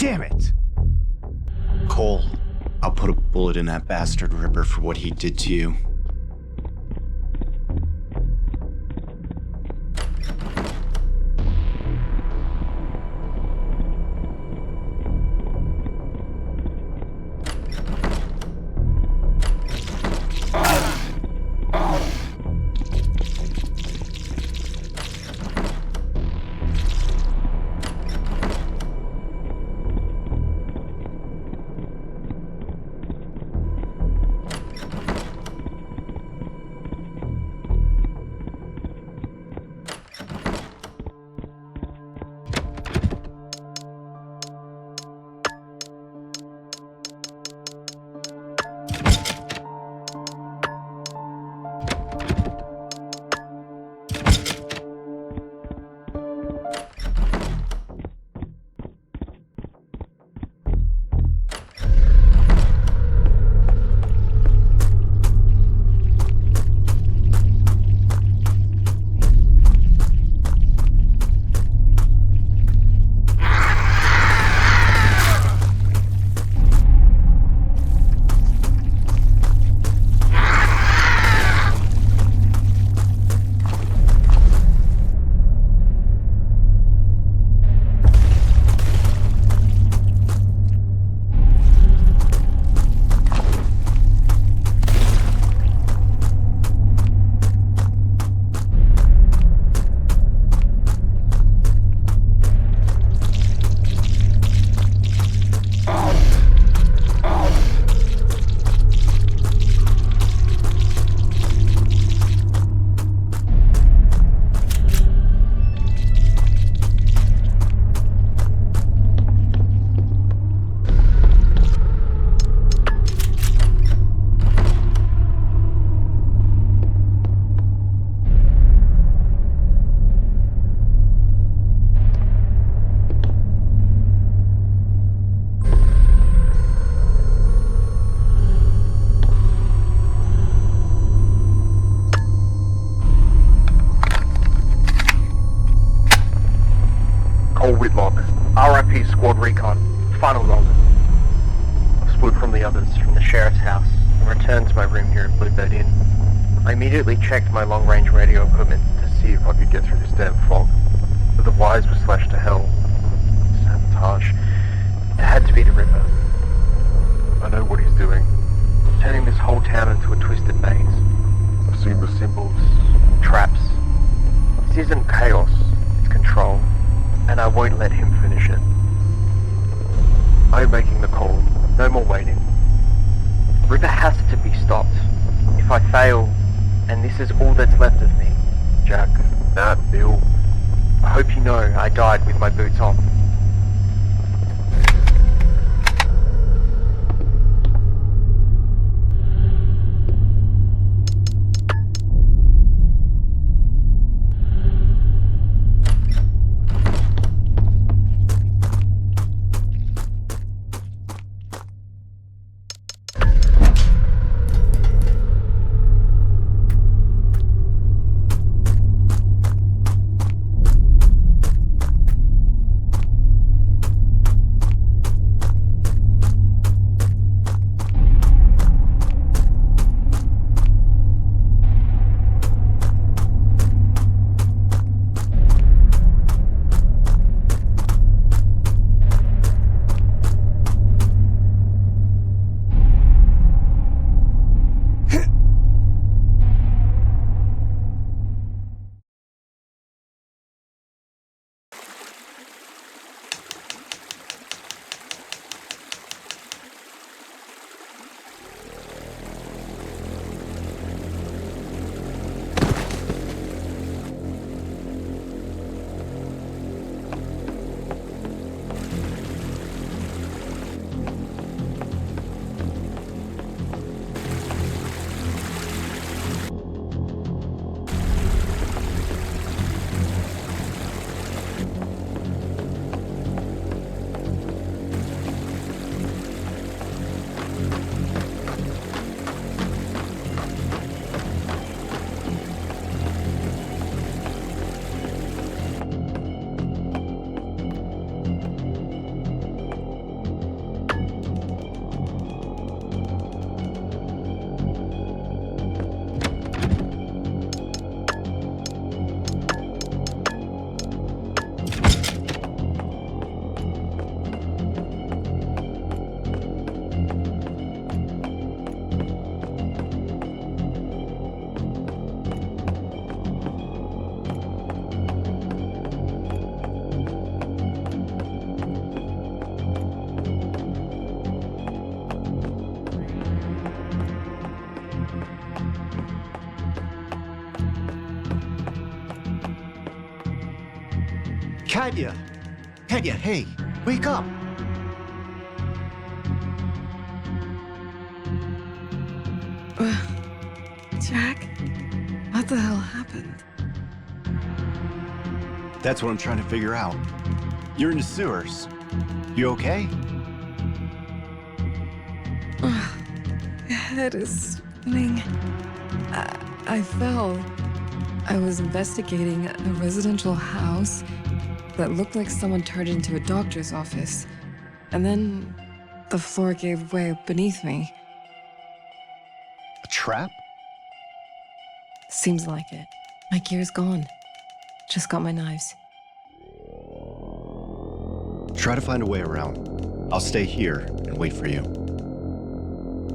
Damn it! Cole, I'll put a bullet in that bastard Ripper for what he did to you. RIP Squad Recon. Final log. I've split from the others from the sheriff's house and returned to my room here in Bluebird Inn. I immediately checked my long-range radio equipment to see if I could get through this damn fog, but the wires were slashed to hell. Sabotage. It had to be the Ripper. I know what he's doing. Turning this whole town into a twisted maze. I've seen the symbols, traps. This isn't chaos, it's control, and I won't let him finish it. I'm making the call. No more waiting. Ripper has to be stopped. If I fail, and this is all that's left of me, Jack, Nat, Bill, I hope you know I died with my boots on. Katya! Katya, hey, wake up! Jack? What the hell happened? That's what I'm trying to figure out. You're in the sewers. You okay? My head is spinning. I fell. I was investigating a residential house that looked like someone turned into a doctor's office. And then the floor gave way beneath me. A trap? Seems like it. My gear's gone. Just got my knives. Try to find a way around. I'll stay here and wait for you.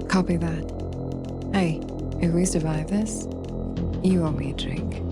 Copy that. Hey, if we survive this, you owe me a drink.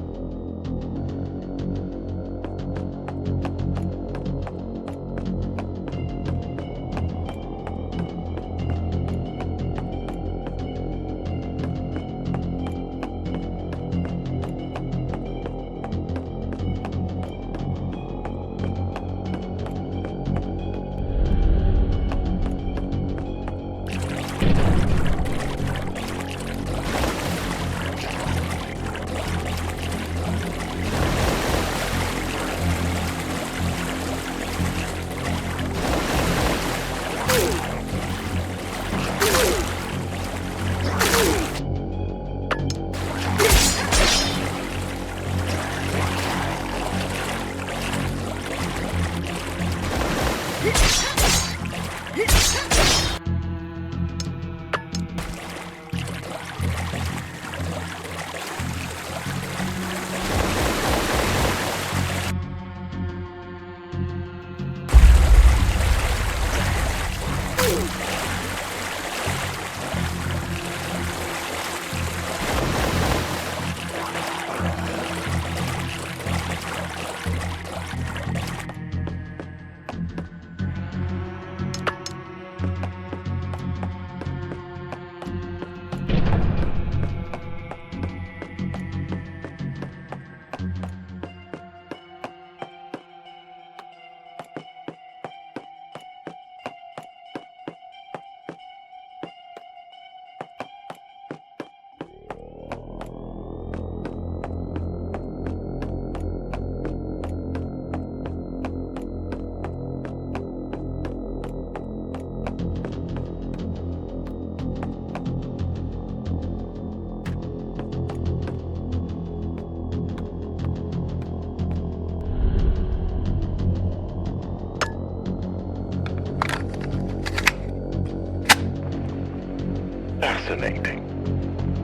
Fascinating.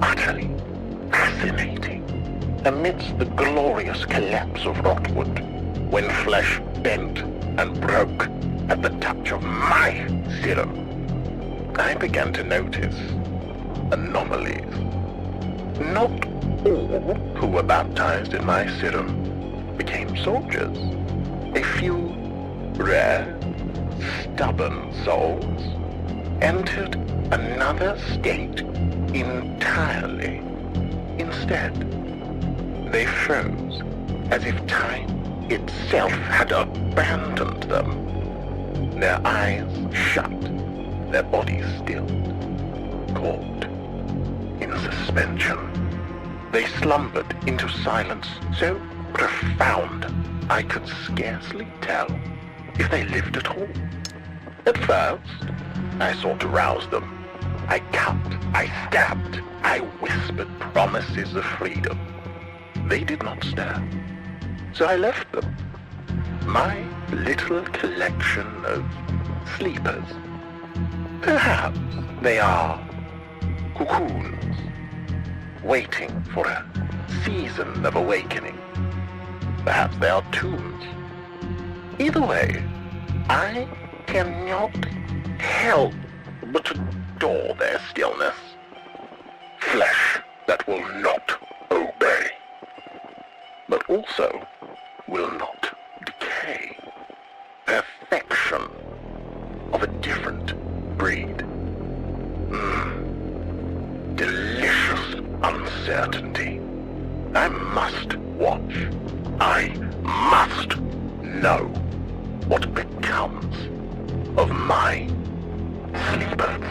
Utterly fascinating. Amidst the glorious collapse of Rotwood, when flesh bent and broke at the touch of my serum, I began to notice anomalies. Not all who were baptized in my serum became soldiers. A few rare, stubborn souls entered another state entirely. Instead, they froze as if time itself had abandoned them. Their eyes shut, their bodies still, caught in suspension. They slumbered into silence so profound I could scarcely tell if they lived at all. At first, I sought to rouse them. I cut, I stabbed, I whispered promises of freedom. They did not stir. So I left them. My little collection of sleepers. Perhaps they are cocoons, waiting for a season of awakening. Perhaps they are tombs. Either way, I cannot help but adore their stillness. Flesh that will not obey, but also will not decay. Perfection of a different breed. Delicious uncertainty. I must watch. I must know what becomes of my sleepers.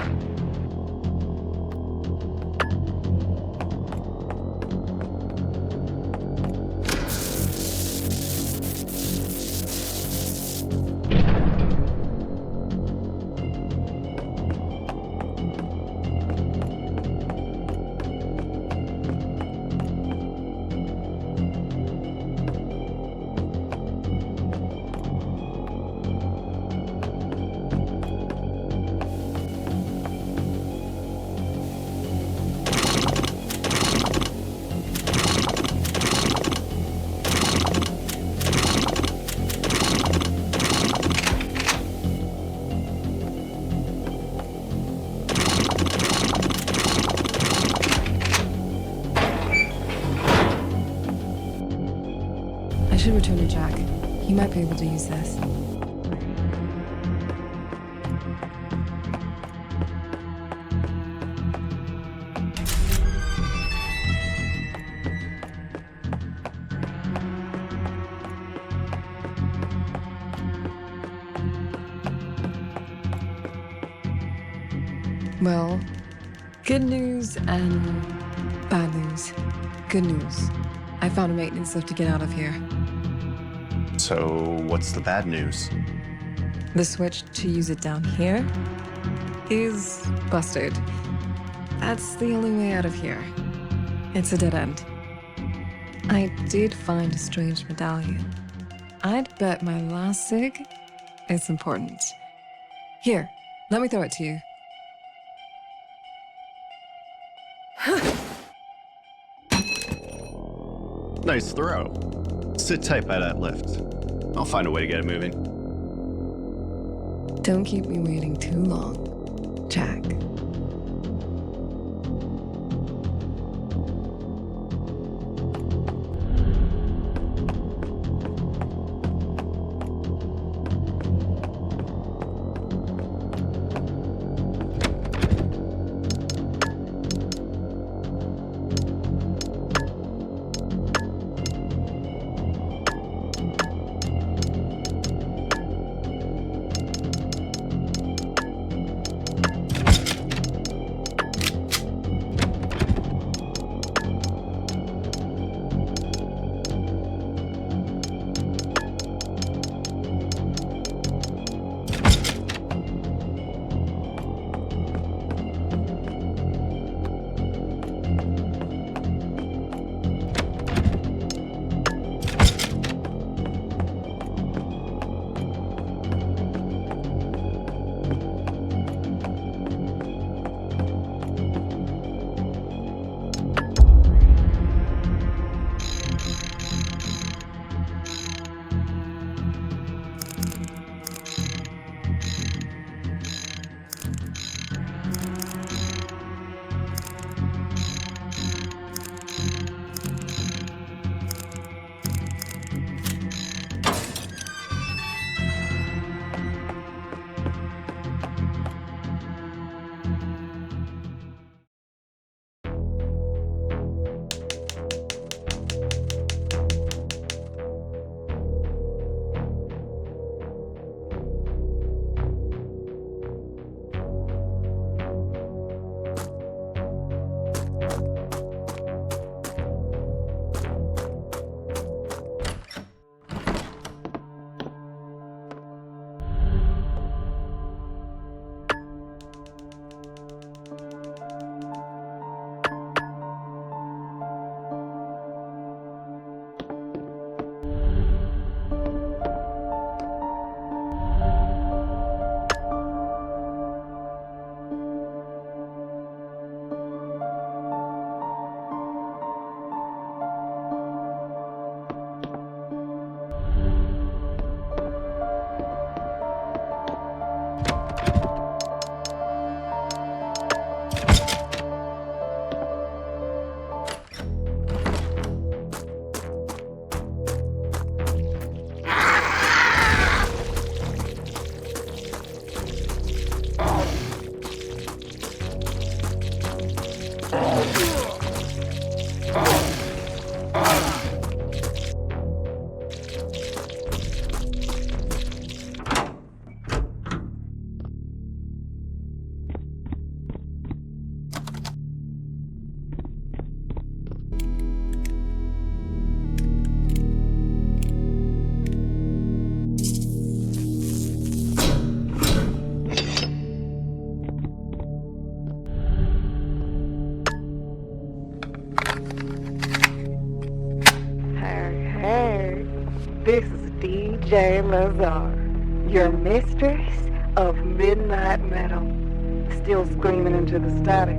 I should return to Jack. He might be able to use this. Well, good news and bad news. Good news. I found a maintenance lift to get out of here. So, what's the bad news? The switch to use it down here is busted. That's the only way out of here. It's a dead end. I did find a strange medallion. I'd bet my last sig is important. Here, let me throw it to you. Nice throw. Sit tight by that lift. I'll find a way to get it moving. Don't keep me waiting too long, Jack. This is DJ Lazar, your mistress of Midnight Metal. Still screaming into the static.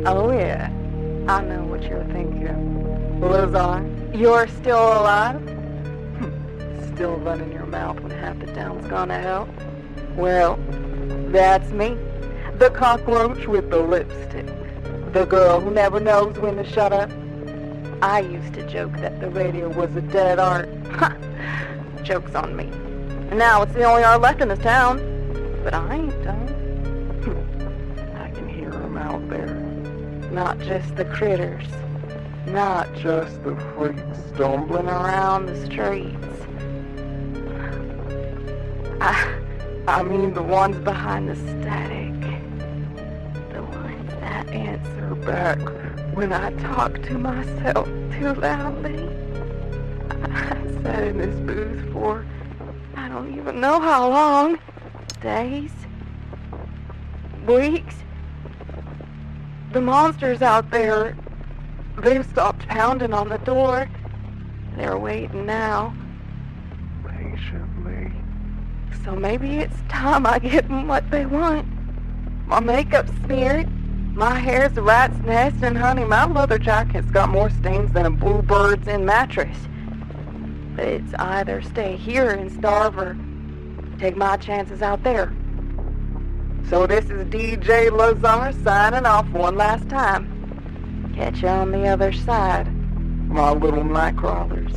Oh yeah, I know what you're thinking. Lazar, you're still alive? Still running your mouth when half the town's gone to hell? Well, that's me. The cockroach with the lipstick. The girl who never knows when to shut up. I used to joke that the radio was a dead art. Ha! Joke's on me. And now it's the only art left in this town. But I ain't done. I can hear 'em out there. Not just the critters. Not just the freaks stumbling around the streets. I mean the ones behind the static. The ones that answer back when I talk to myself too loudly. I sat in this booth for I don't even know how long. Days? Weeks? The monsters out there, they've stopped pounding on the door. They're waiting now. Patiently. So maybe it's time I give them what they want. My makeup's smeared. My hair's a rat's nest, and honey, my leather jacket's got more stains than a bluebird's in mattress. But it's either stay here and starve or take my chances out there. So this is DJ Lazar signing off one last time. Catch you on the other side, my little night crawlers.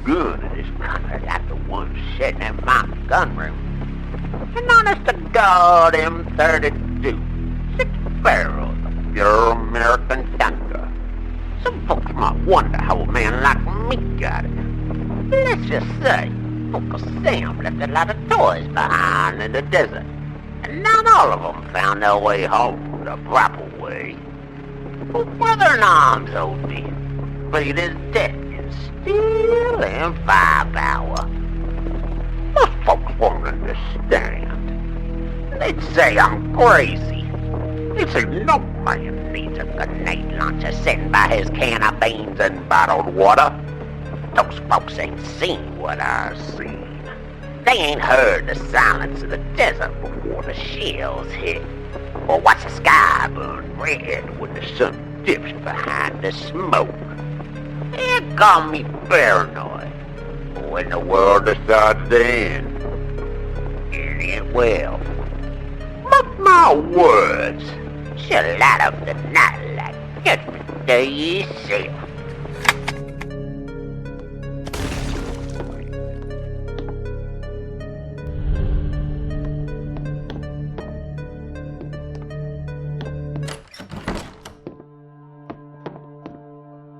gun in this country like the one sitting in my gun room. And honest to God, M32, 6 barrels of pure American thunder. Some folks might wonder how a man like me got it. Let's just say, Uncle Sam left a lot of toys behind in the desert, and not all of them found their way home the proper way. But whether or not I'm so dead, played his dead is still in firepower. Most folks won't understand. They'd say I'm crazy. They'd say no man needs a grenade launcher sitting by his can of beans and bottled water. Those folks ain't seen what I've seen. They ain't heard the silence of the desert before the shells hit, or watch the sky burn red when the sun dips behind the smoke. They call me paranoid. When the world decides to end, and it will. Mark my words, she'll light up the night like Judgment Day itself.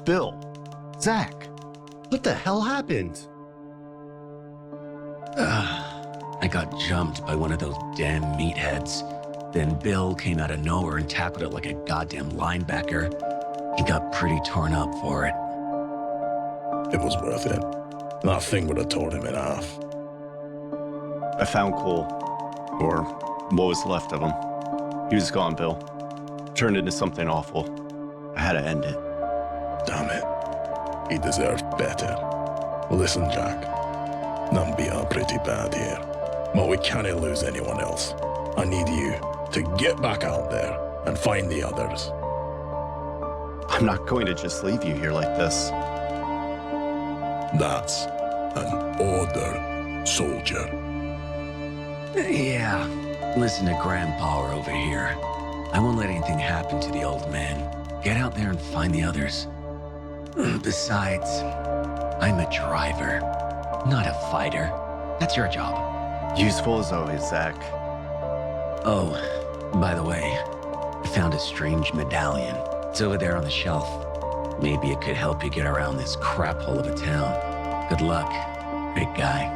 Bill, Zach, what the hell happened? I got jumped by one of those damn meatheads. Then Bill came out of nowhere and tackled it like a goddamn linebacker. He got pretty torn up for it. It was worth it. That thing would have torn him in half. I found Cole, or what was left of him. He was gone, Bill. Turned into something awful. I had to end it. Damn it. He deserved better. Listen, Jack. Numbie are pretty bad here. But we can't lose anyone else. I need you to get back out there and find the others. I'm not going to just leave you here like this. That's an order, soldier. Yeah, listen to Grandpa over here. I won't let anything happen to the old man. Get out there and find the others. Besides, I'm a driver, not a fighter. That's your job. Useful as always, Zach. Oh, by the way, I found a strange medallion. It's over there on the shelf. Maybe it could help you get around this crap hole of a town. Good luck, big guy.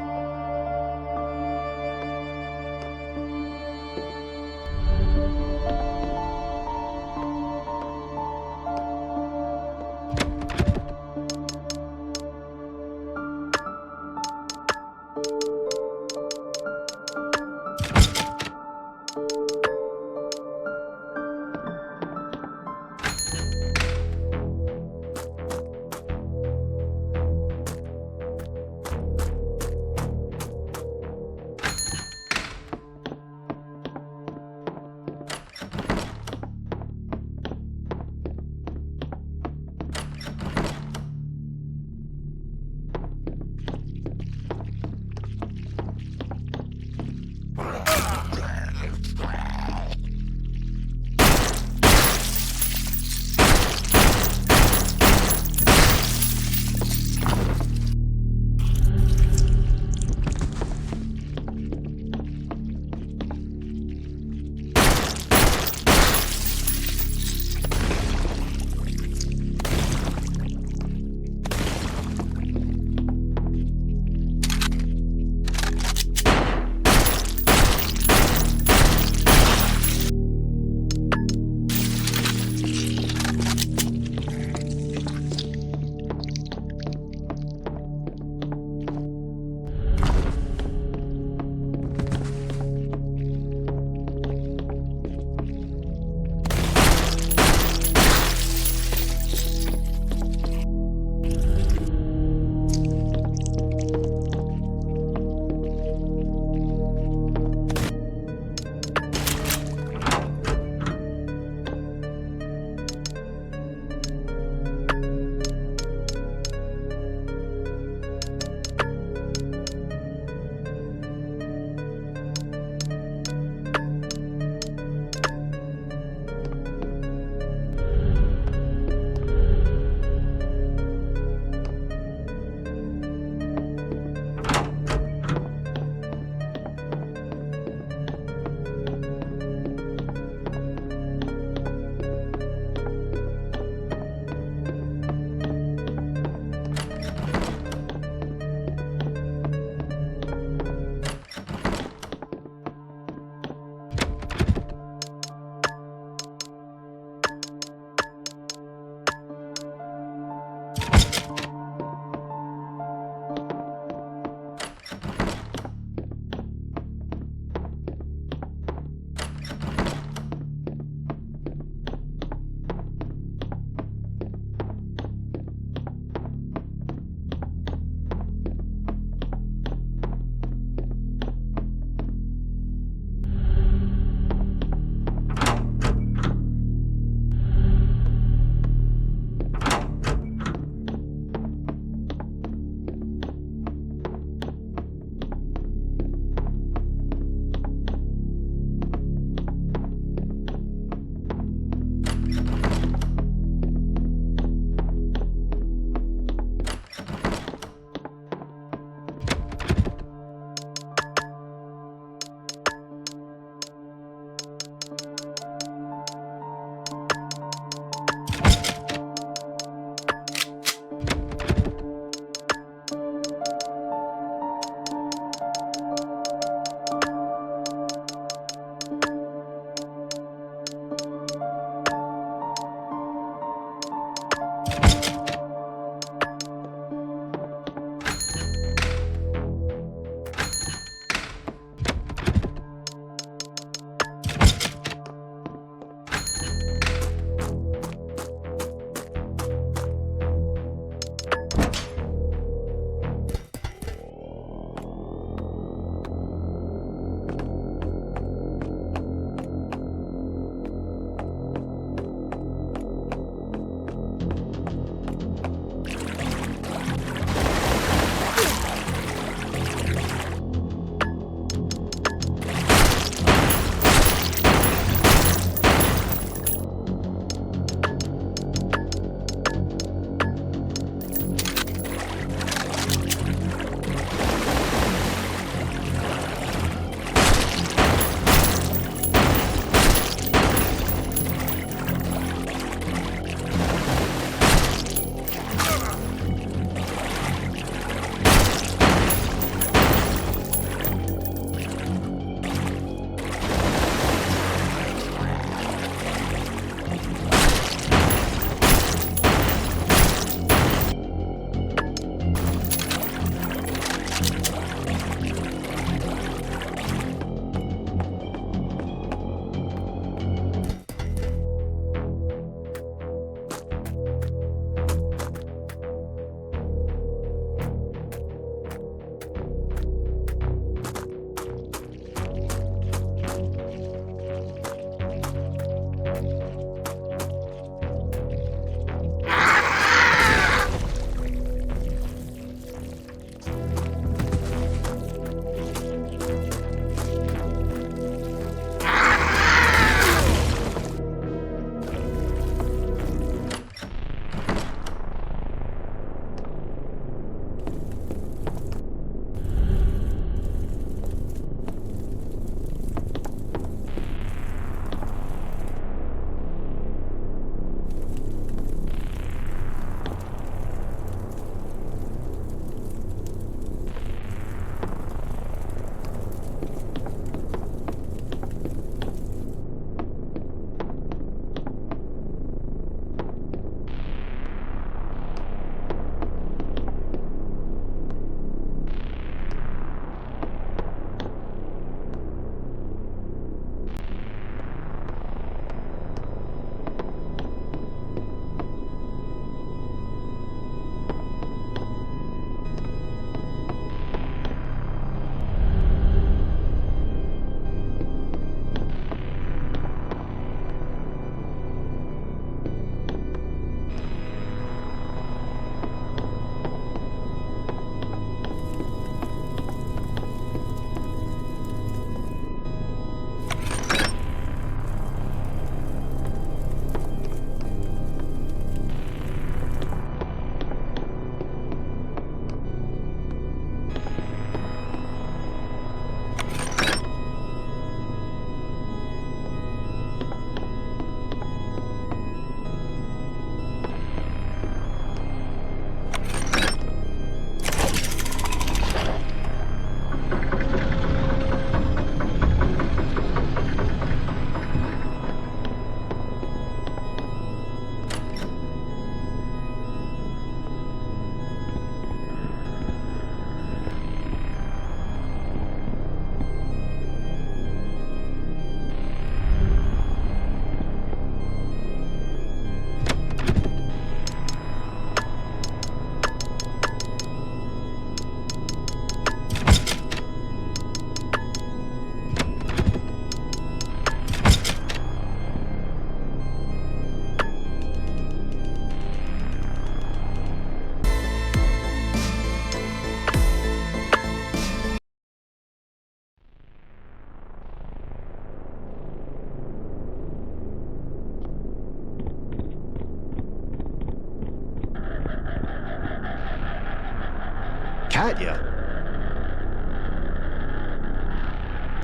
Katya?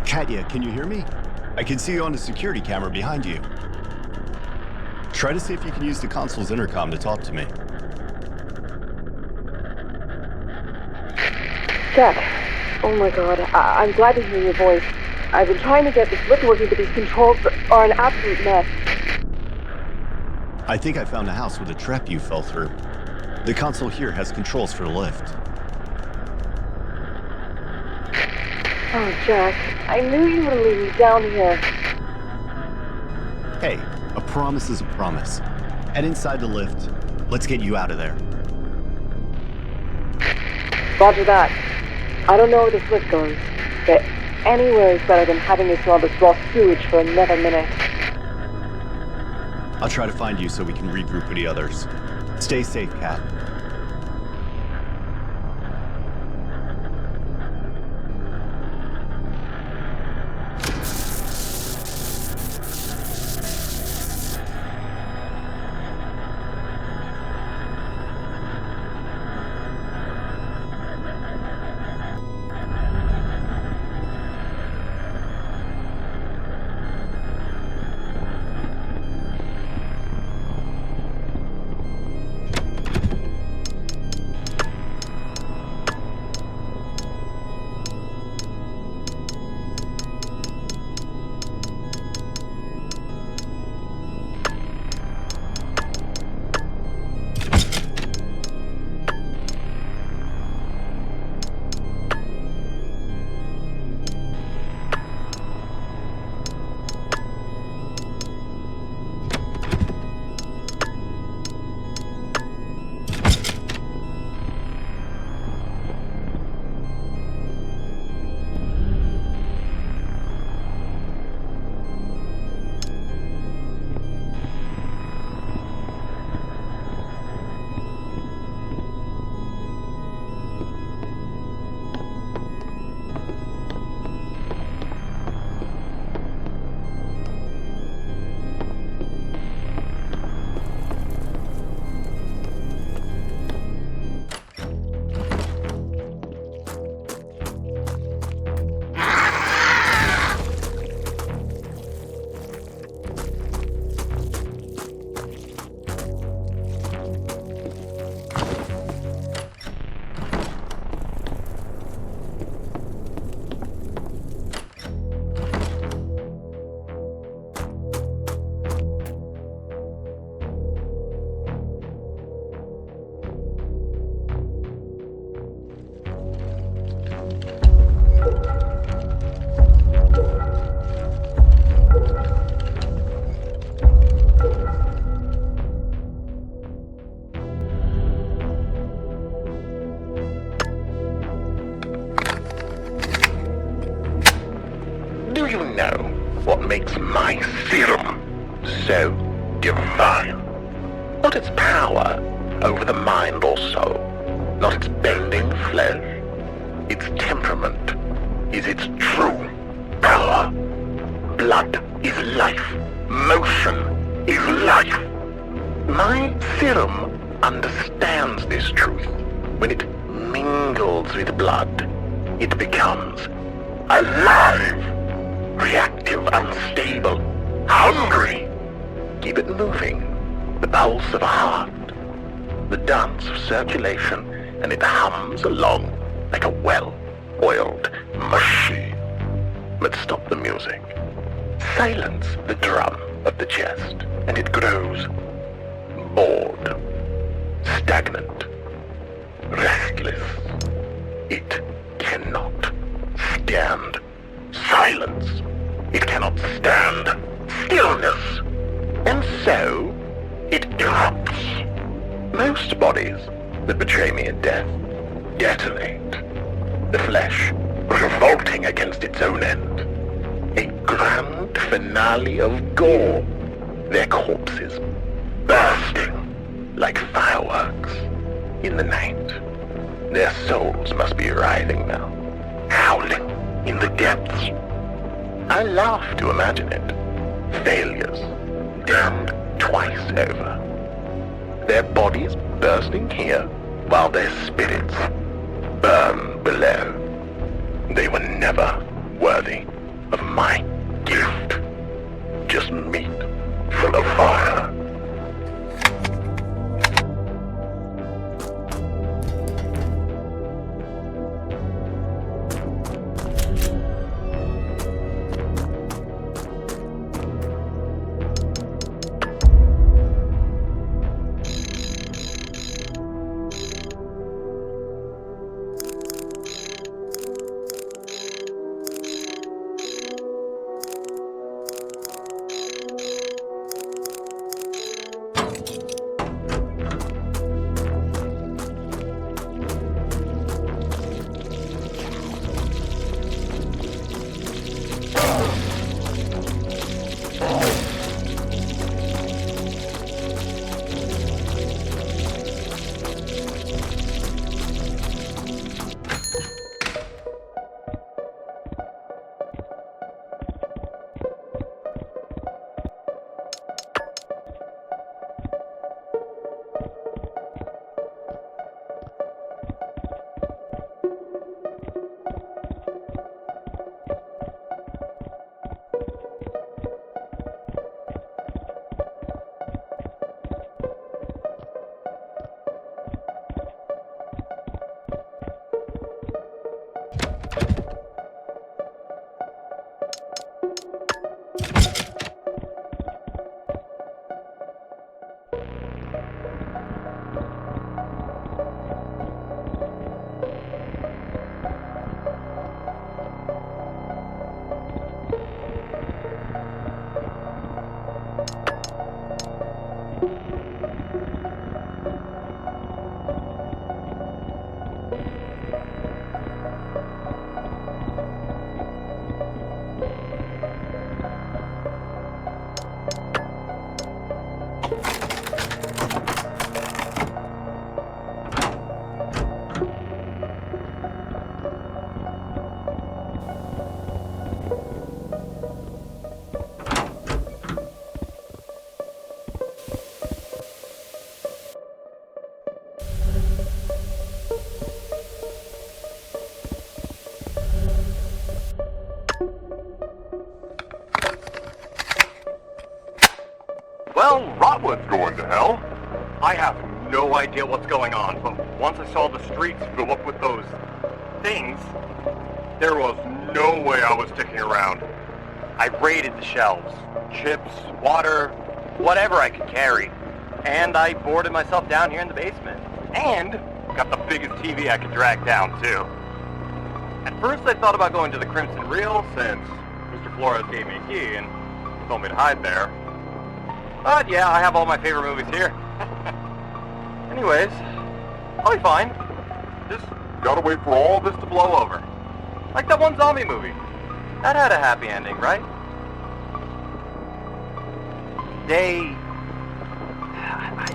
Katya, can you hear me? I can see you on the security camera behind you. Try to see if you can use the console's intercom to talk to me. Jack, oh my god, I'm glad to hear your voice. I've been trying to get this lift working, but these controls are an absolute mess. I think I found a house with a trap you fell through. The console here has controls for the lift. Oh, Jack, I knew you wouldn't leave me down here. Hey, a promise is a promise. Head inside the lift. Let's get you out of there. Roger that. I don't know where this lift goes, but anywhere is better than having to smell this raw sewage for another minute. I'll try to find you so we can regroup with the others. Stay safe, Kat. Do you know what makes my serum so divine? Not its power over the mind or soul, not its bending flesh. Its temperament is its true power. Blood is life. Motion is life. My serum understands this truth. When it mingles with blood, it becomes alive, reactive, unstable, hungry. Keep it moving, the pulse of a heart, the dance of circulation, and it hums along like a well-oiled machine. But stop the music. Silence the drum of the chest, and it grows bored, stagnant, restless. It cannot stand silence. It cannot stand stillness. And so, it erupts. Most bodies that betray me at death detonate. The flesh revolting against its own end. A grand finale of gore. Their corpses bursting like fireworks in the night. Their souls must be writhing now, howling in the depths. I laugh to imagine it. Failures, damned twice over. Their bodies bursting here, while their spirits burn below. They were never worthy of my gift. Just meat full of fire. Well, Rotwood's going to hell. I have no idea what's going on, but once I saw the streets fill up with those things, there was no way I was sticking around. I raided the shelves. Chips, water, whatever I could carry. And I boarded myself down here in the basement. And got the biggest TV I could drag down, too. At first I thought about going to the Crimson Reel, since Mr. Flores gave me a key and told me to hide there. But yeah, I have all my favorite movies here. Anyways, I'll be fine. Just gotta wait for all this to blow over. Like that one zombie movie. That had a happy ending, right?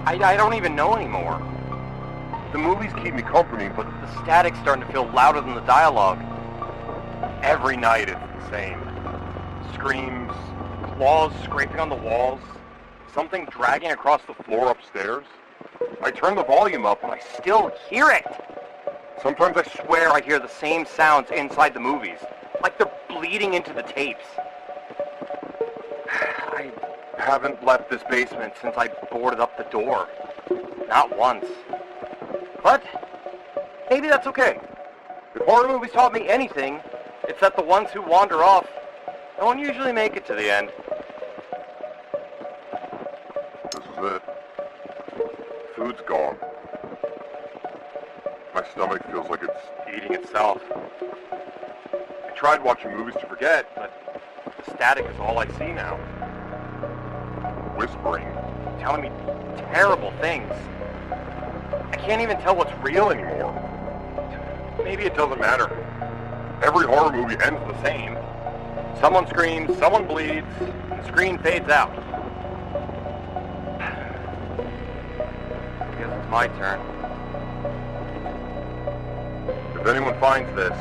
I don't even know anymore. The movies keep me company, but the static's starting to feel louder than the dialogue. Every night it's the same. Screams, claws scraping on the walls, something dragging across the floor upstairs. I turn the volume up and I still hear it. Sometimes I swear I hear the same sounds inside the movies, like they're bleeding into the tapes. I haven't left this basement since I boarded up the door. Not once. But maybe that's okay. If horror movies taught me anything, it's that the ones who wander off don't usually make it to the end. This is it. Food's gone. My stomach feels like it's Eating itself. I tried watching movies to forget, but the static is all I see now. Whispering, telling me terrible things. I can't even tell what's real anymore. Maybe it doesn't matter. Every horror movie ends the same. Someone screams, someone bleeds, and the screen fades out. I guess it's my turn. If anyone finds this,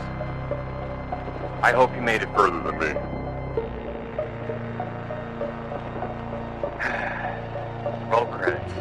I hope you made it further than me. Roll credits.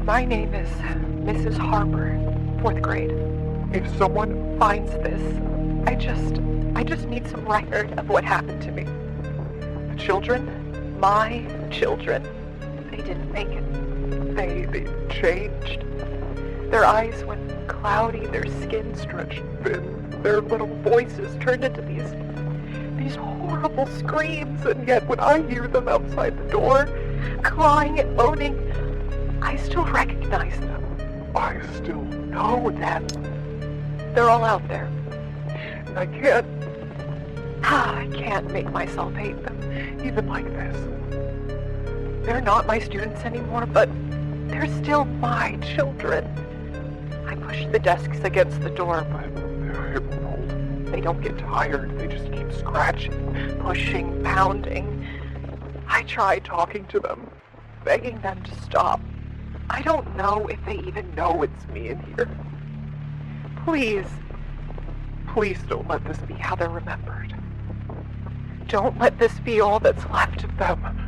My name is Mrs. Harper, 4th grade. If someone finds this, I just need some record of what happened to me. The children, my children, they didn't make it. They changed. Their eyes went cloudy, their skin stretched thin, their little voices turned into these horrible screams, and yet when I hear them outside the door, crying and moaning, I still recognize them. I still know them. They're all out there. And I can't make myself hate them, even like this. They're not my students anymore, but they're still my children. I push the desks against the door, but they're old. They don't get tired. They just keep scratching, pushing, pounding. I try talking to them, begging them to stop. I don't know if they even know it's me in here. Please don't let this be how they're remembered. Don't let this be all that's left of them.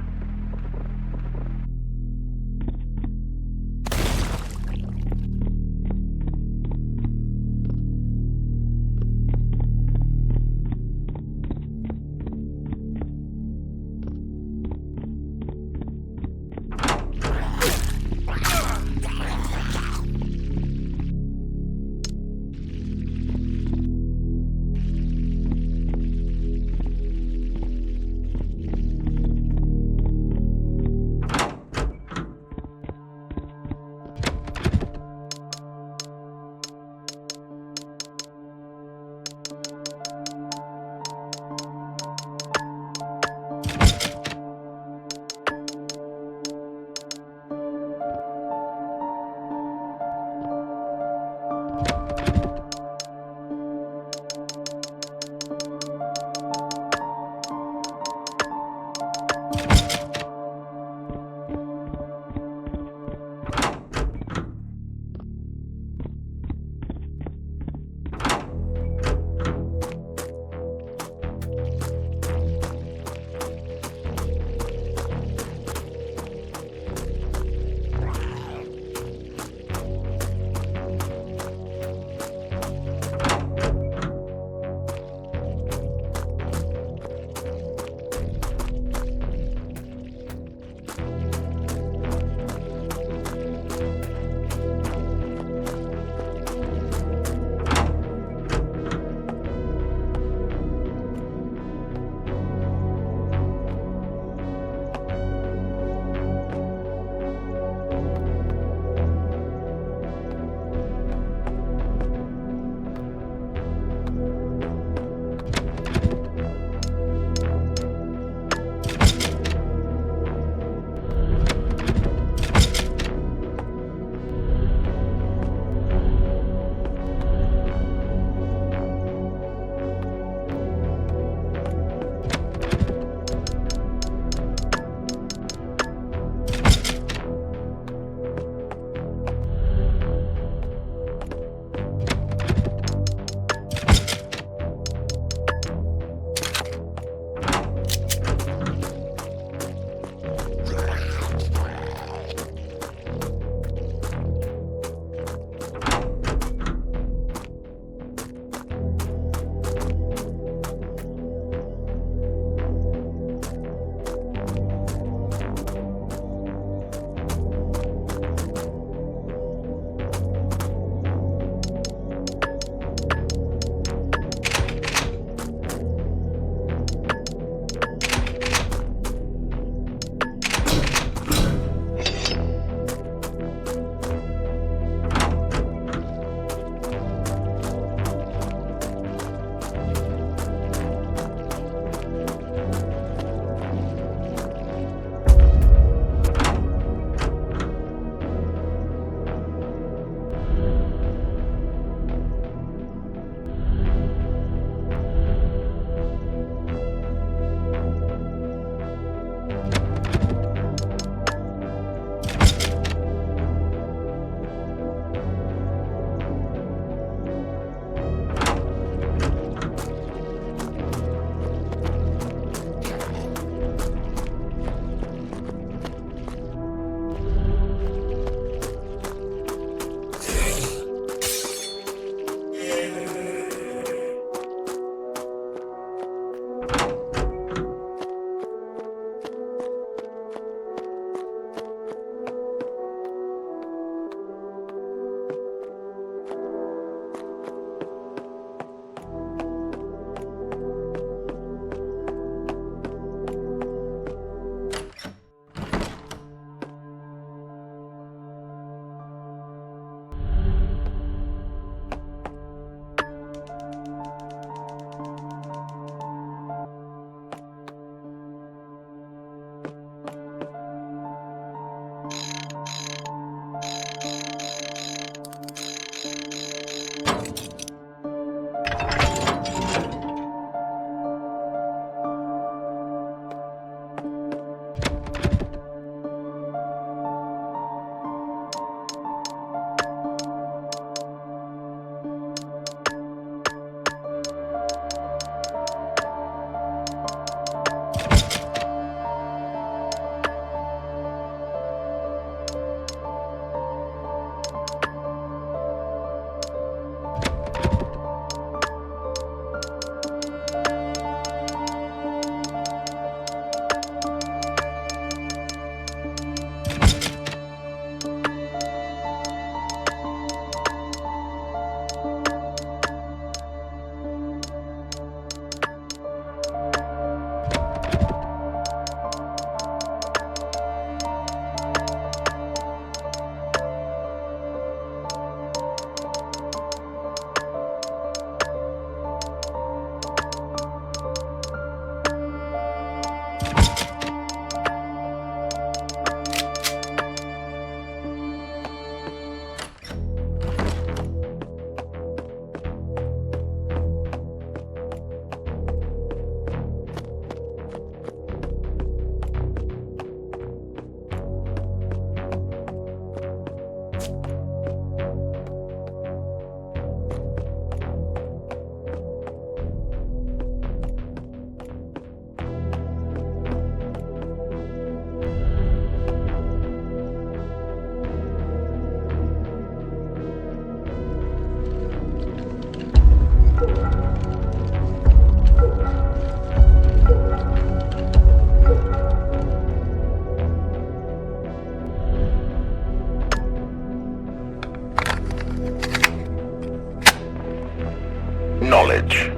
knowledge,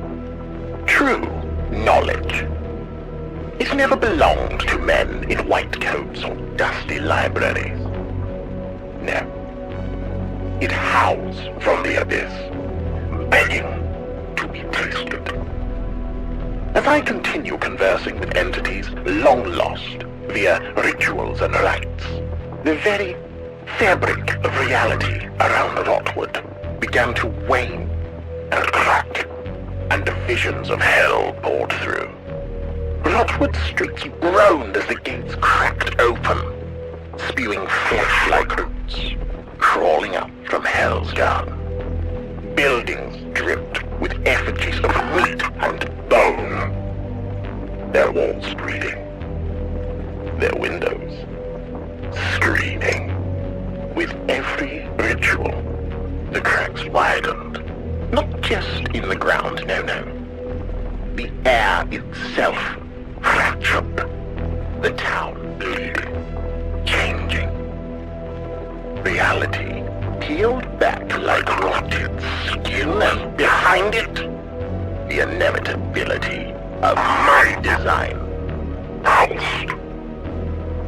true knowledge, it never belonged to men in white coats or dusty libraries. No. It howls from the abyss, begging to be tasted. As I continue conversing with entities long lost via rituals and rites, the very fabric of reality around Rotwood began to wane and crack, and visions of hell poured through. Rotwood streets groaned as the gates cracked open, spewing flesh-like roots, crawling up from hell's garden. Buildings dripped with effigies of meat and bone, their walls bleeding, their windows screaming. With every ritual, the cracks widened, not just in the ground, no. The air itself fractured, the town bleeding, changing. Reality peeled back like rotted skin, and behind it, the inevitability of my design pulsed.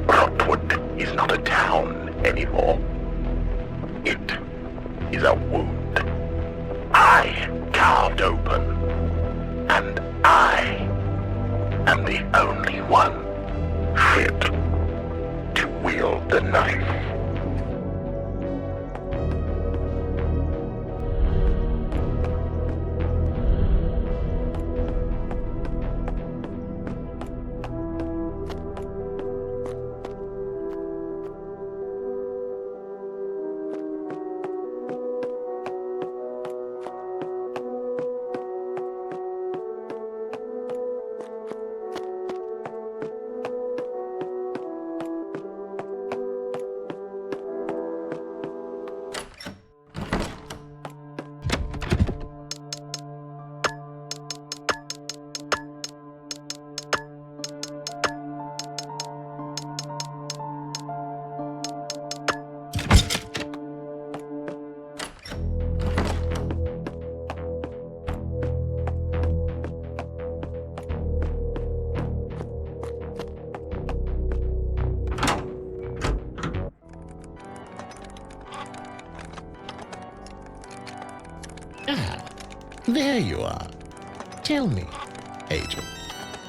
Rotwood is not a town anymore. It is a wound I carved open, and I am the only one fit to wield the knife. There you are. Tell me, Agent,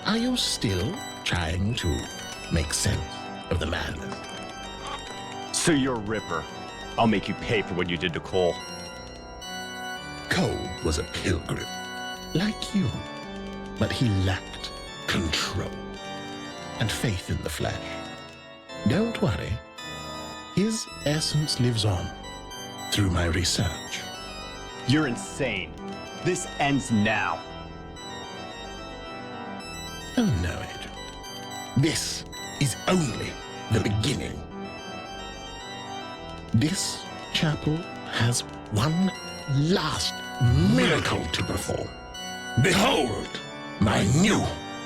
are you still trying to make sense of the madness? So you're Ripper. I'll make you pay for what you did to Cole. Cole was a pilgrim, like you, but he lacked control and faith in the flesh. Don't worry. His essence lives on through my research. You're insane. This ends now. Oh no, Agent. This is only the beginning. This chapel has one last miracle to perform. Behold, my new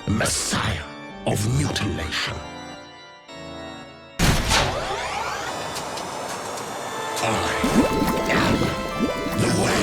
Messiah of mutilation. I am the way.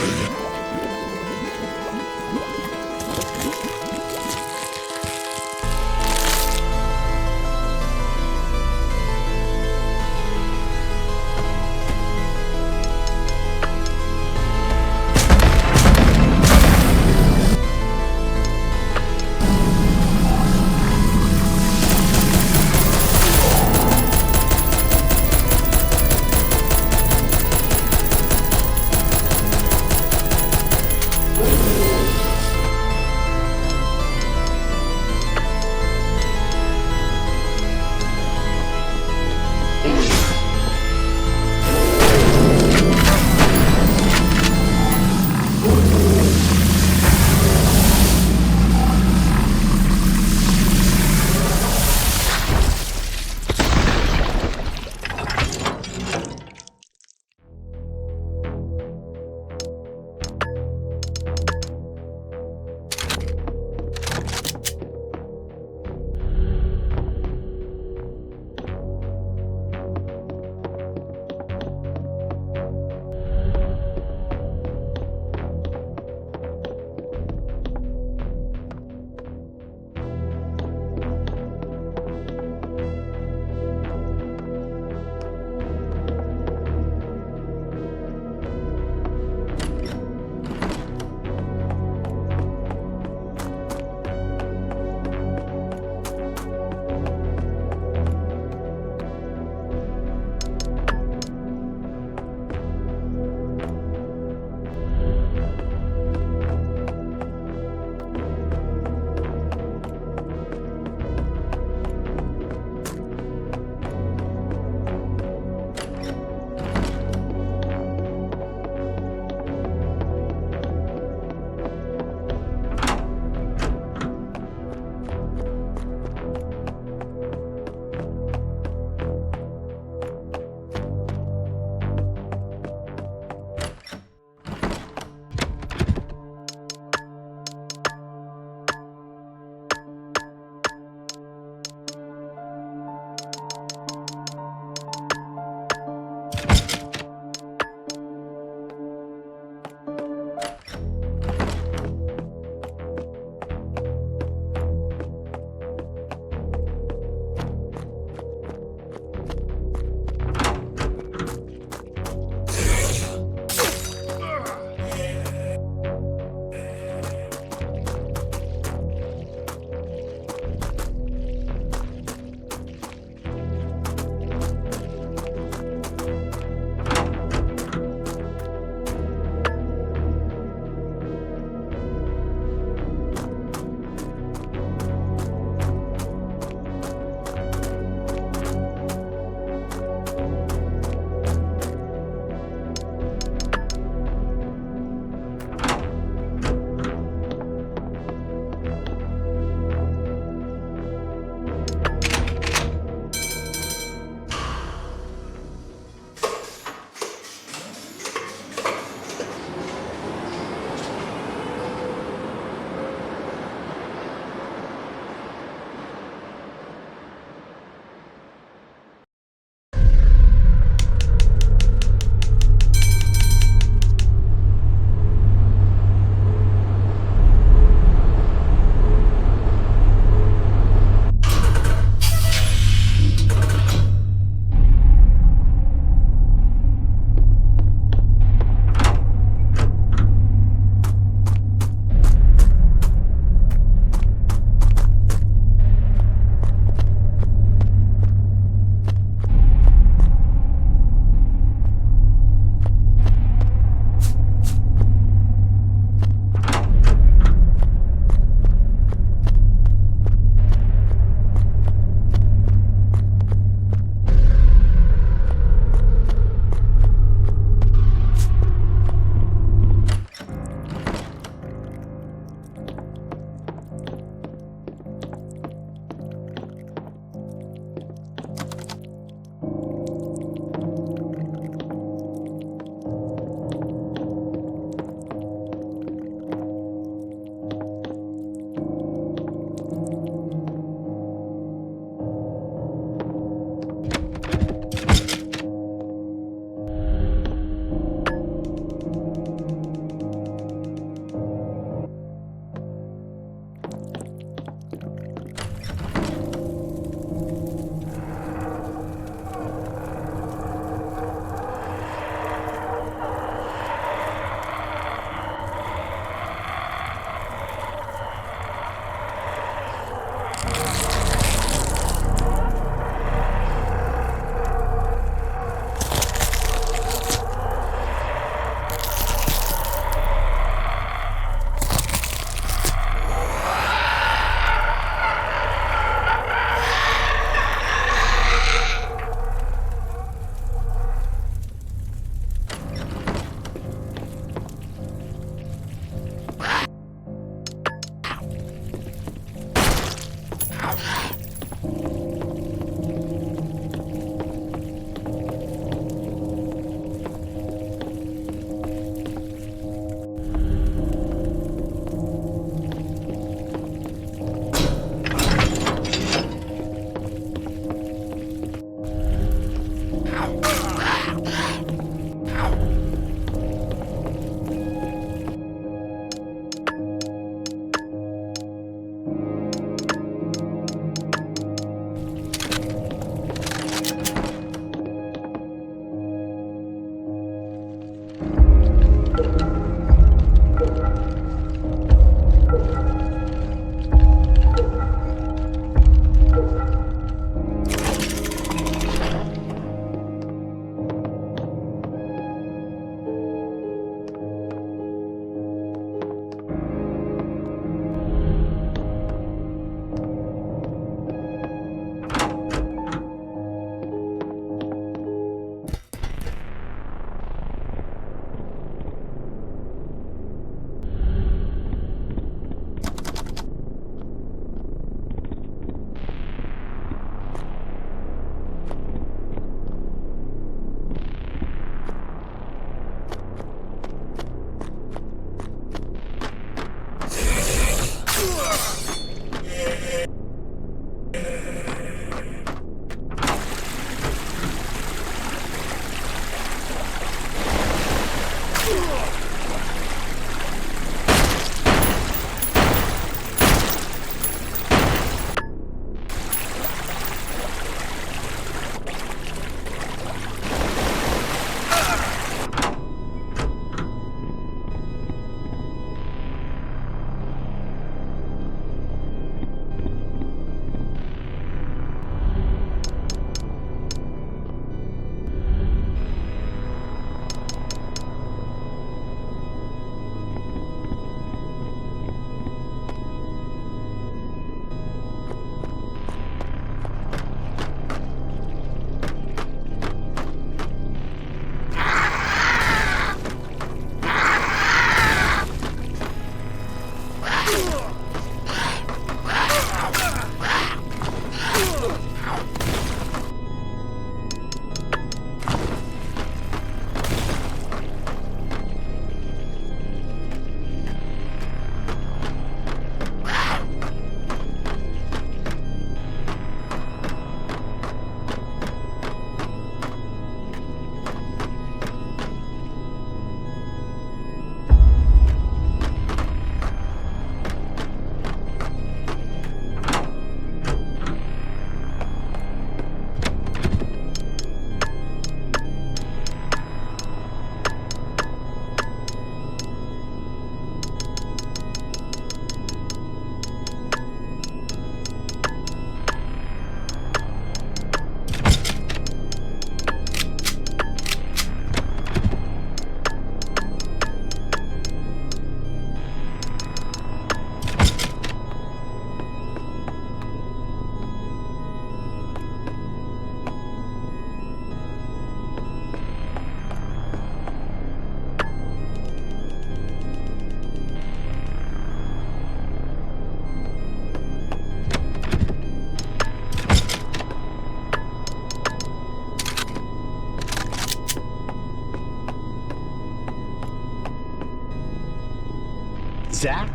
Zach?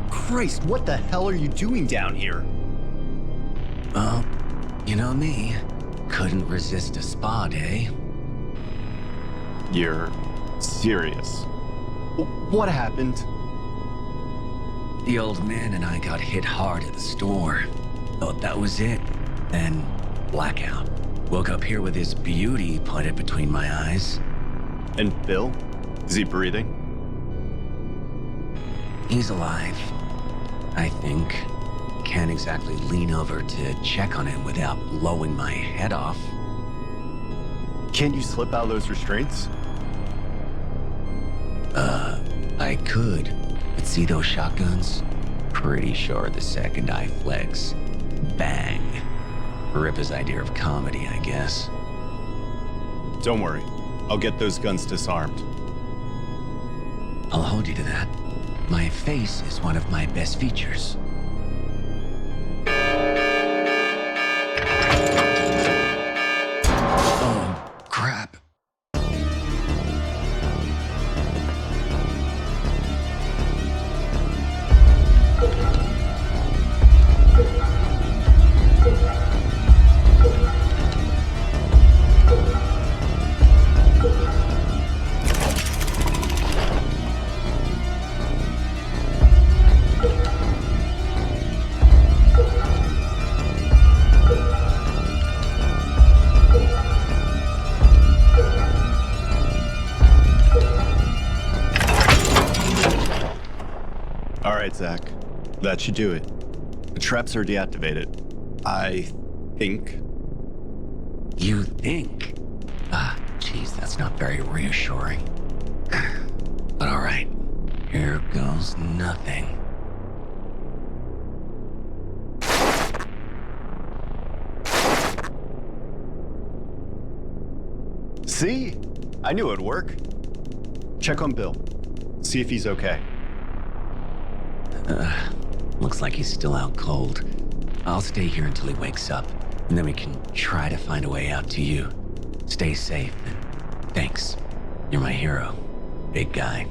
Christ, what the hell are you doing down here? Well, you know me. Couldn't resist a spa day. You're serious? What happened? The old man and I got hit hard at the store. Thought that was it. Then, blackout. Woke up here with his beauty pointed between my eyes. And Bill? Is he breathing? He's alive, I think. Can't exactly lean over to check on him without blowing my head off. Can't you slip out of those restraints? I could. But see those shotguns? Pretty sure the second I flex, bang. Ripper's idea of comedy, I guess. Don't worry. I'll get those guns disarmed. I'll hold you to that. My face is one of my best features. Oh, crap. All right, Zach. That should do it. The traps are deactivated. I think. You think? Geez, that's not very reassuring. But all right, here goes nothing. See? I knew it'd work. Check on Bill. See if he's okay. Looks like he's still out cold. I'll stay here until he wakes up, and then we can try to find a way out to you. Stay safe, and thanks. You're my hero, big guy.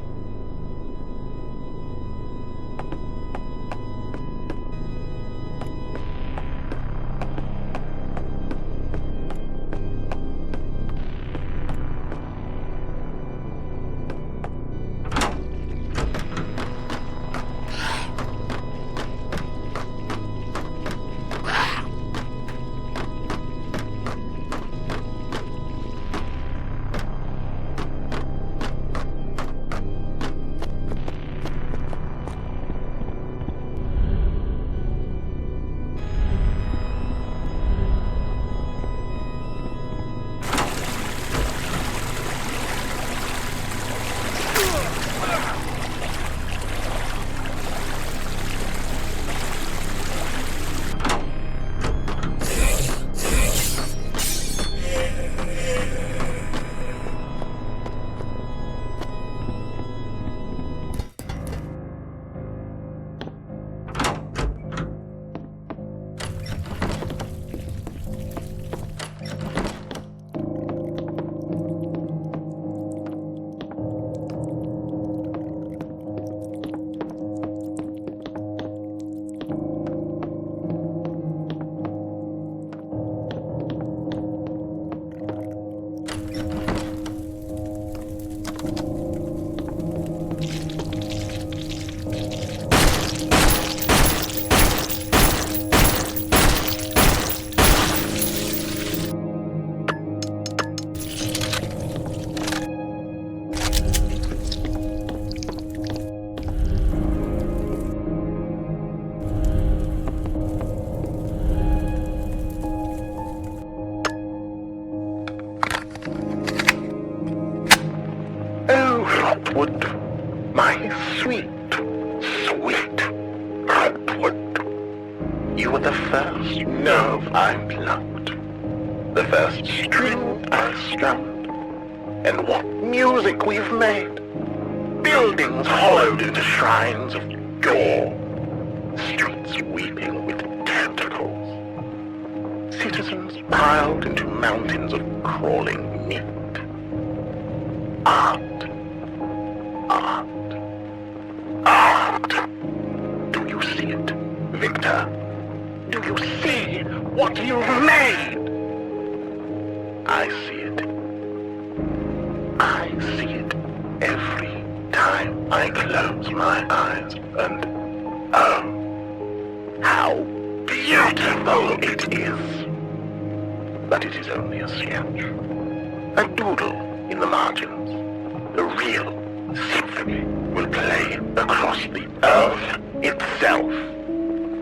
Redwood, my sweet, sweet Redwood. You were the first nerve I plucked, the first string I strummed, and what music we've made. Buildings hollowed into shrines of gore, streets weeping with tentacles, citizens piled into mountains of crawling meat. Art. Art. Art. Victor. Do you see it, Victor? Do you see what you've made? I see it. I see it every time I close my eyes, and oh, how beautiful it is. But it is only a sketch, a doodle in the margins. The real symphony will play across the earth itself.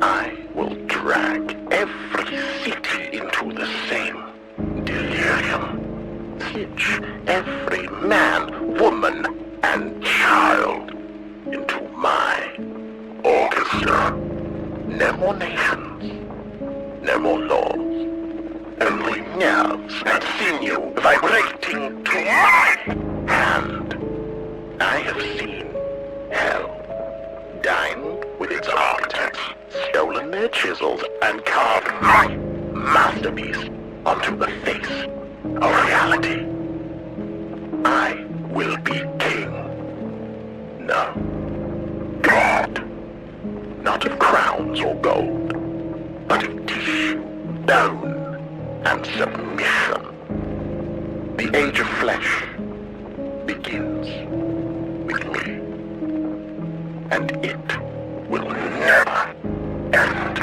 I will drag every city into the same delirium. Stitch every man, woman, and child into my orchestra. No more nations, no more laws, only nerves and sinew vibrating to my hand. I have seen hell, dined with its architects, stolen their chisels, and carved my masterpiece onto the face of reality. I will be king. No, God. Not of crowns or gold, but of tissue, bone, and submission. The age of flesh begins with me, and it will never end.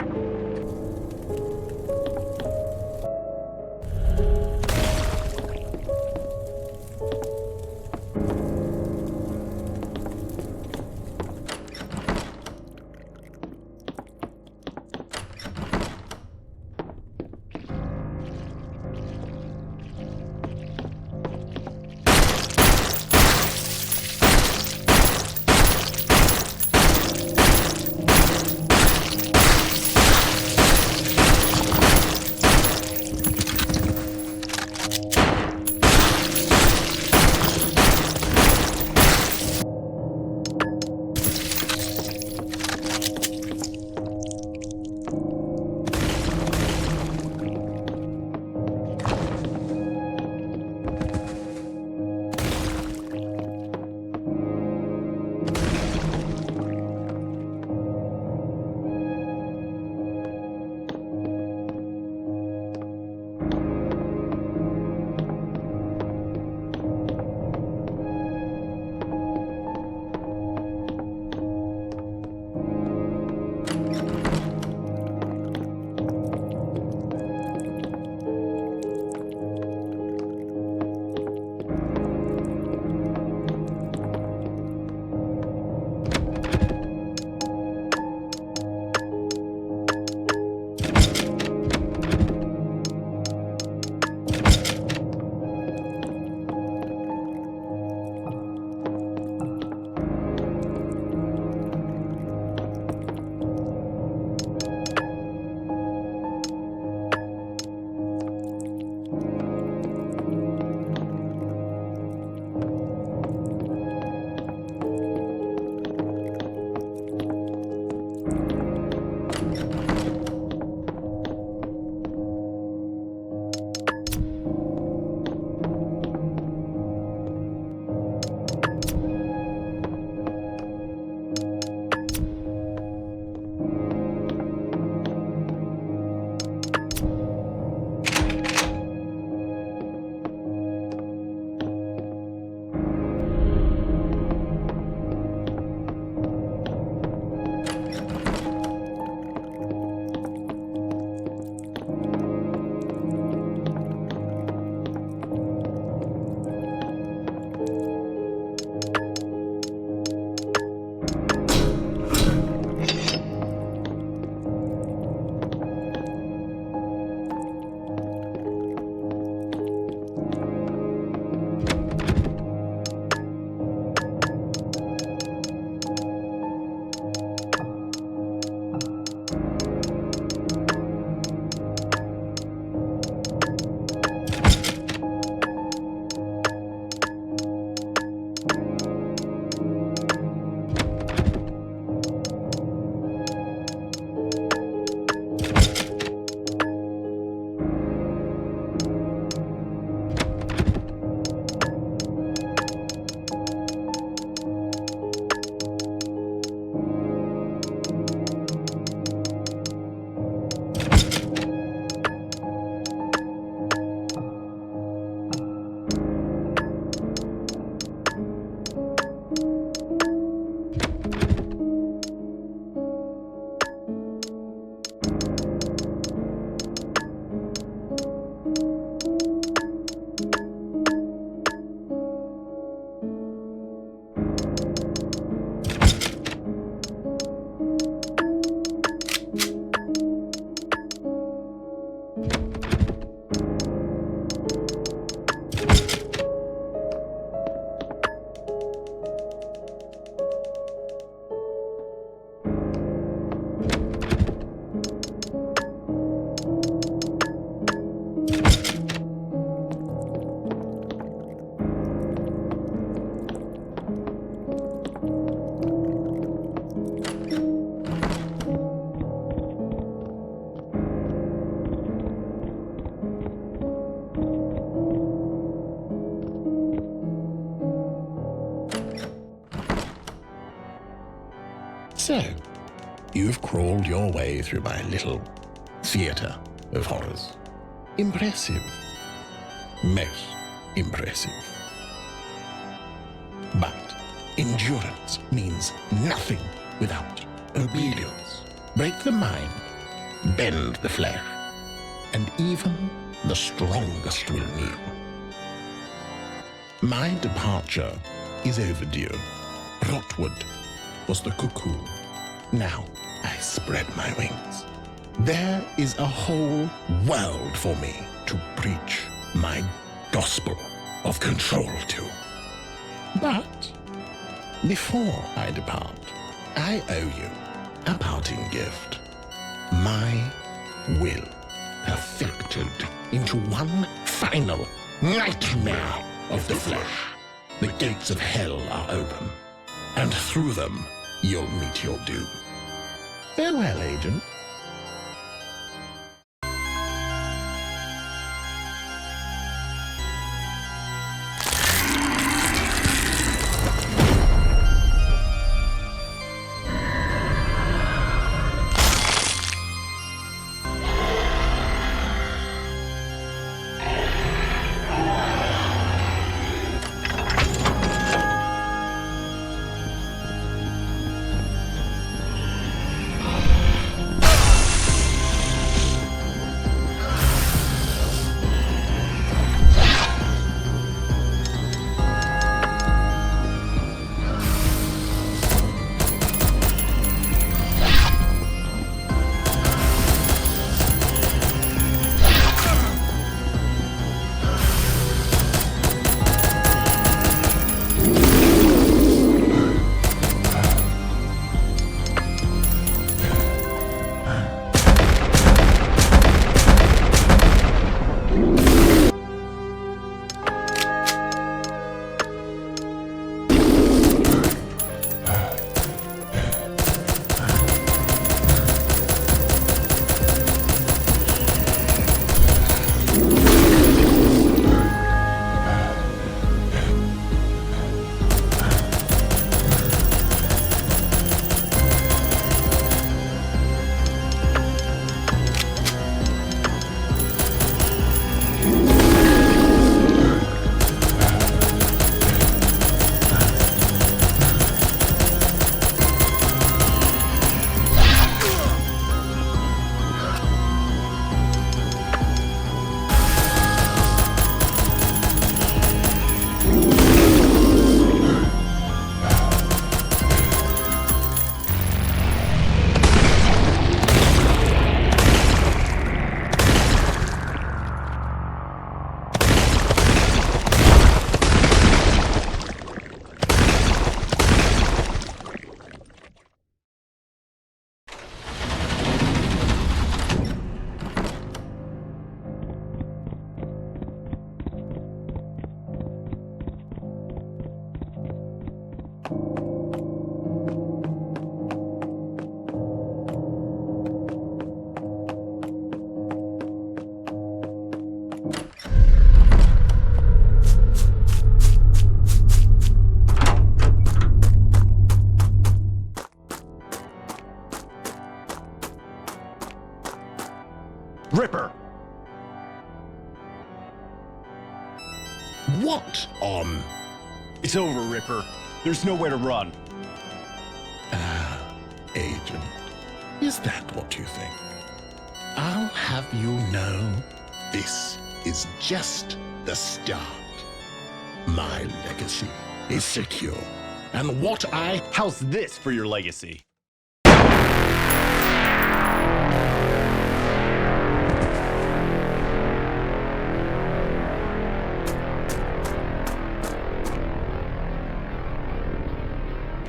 So, you've crawled your way through my little theater of horrors. Impressive. Most impressive. But endurance means nothing without obedience. Break the mind, bend the flesh, and even the strongest will kneel. My departure is overdue. Rotwood was the cuckoo. Now I spread my wings. There is a whole world for me to preach my gospel of control to. But before I depart, I owe you a parting gift. My will, perfected into one final nightmare of the flesh. The gates of hell are open, and through them you'll meet your doom. Farewell, Agent. Ripper! What on? It's over, Ripper. There's nowhere to run. Agent, is that what you think? I'll have you know, this is just the start. My legacy is secure, and what I... How's this for your legacy?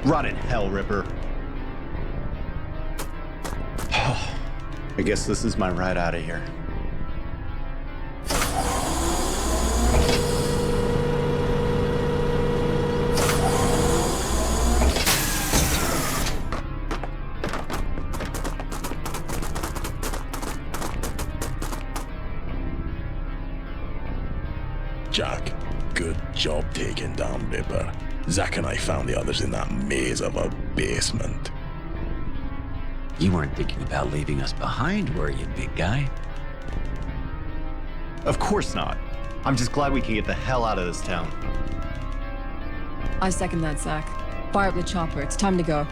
Rot in hell, Ripper. I guess this is my ride out of here. Jack, good job taking down Ripper. Zack and I found the others in that maze of a basement. You weren't thinking about leaving us behind, were you, big guy? Of course not. I'm just glad we can get the hell out of this town. I second that, Zach. Fire up the chopper. It's time to go.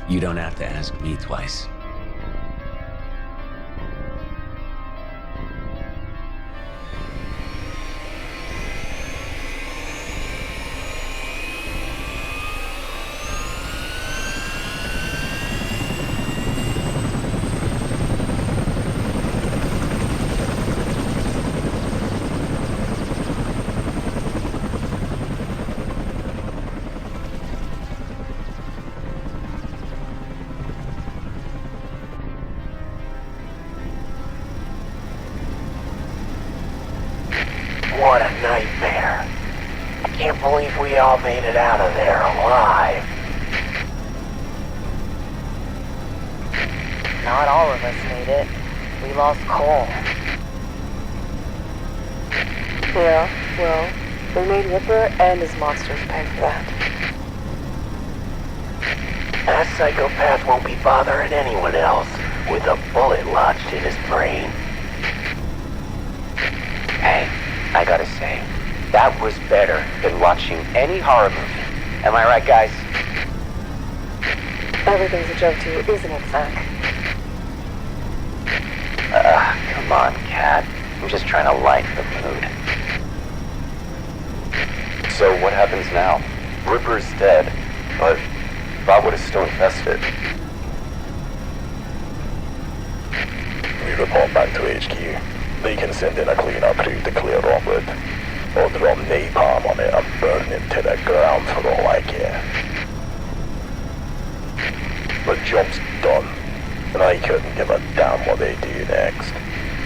You don't have to ask me twice. What a nightmare. I can't believe we all made it out of there alive. Not all of us made it. We lost Cole. Yeah, well, we made Ripper and his monsters pay for that. That psychopath won't be bothering anyone else with a bullet lodged in his brain. Hey, I gotta say, that was better than watching any horror movie. Am I right, guys? Everything's a joke to you, isn't it, Zach? Come on, Cat. I'm just trying to lighten the mood. So what happens now? Ripper's dead, but Botwood is still infested. We report back to HQ. They can send in a cleanup crew to clear Robert, or drop napalm on it and burn it to the ground for all I care. The job's done, and I couldn't give a damn what they do next.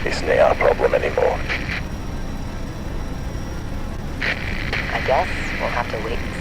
It's not our problem anymore. I guess we'll have to wait and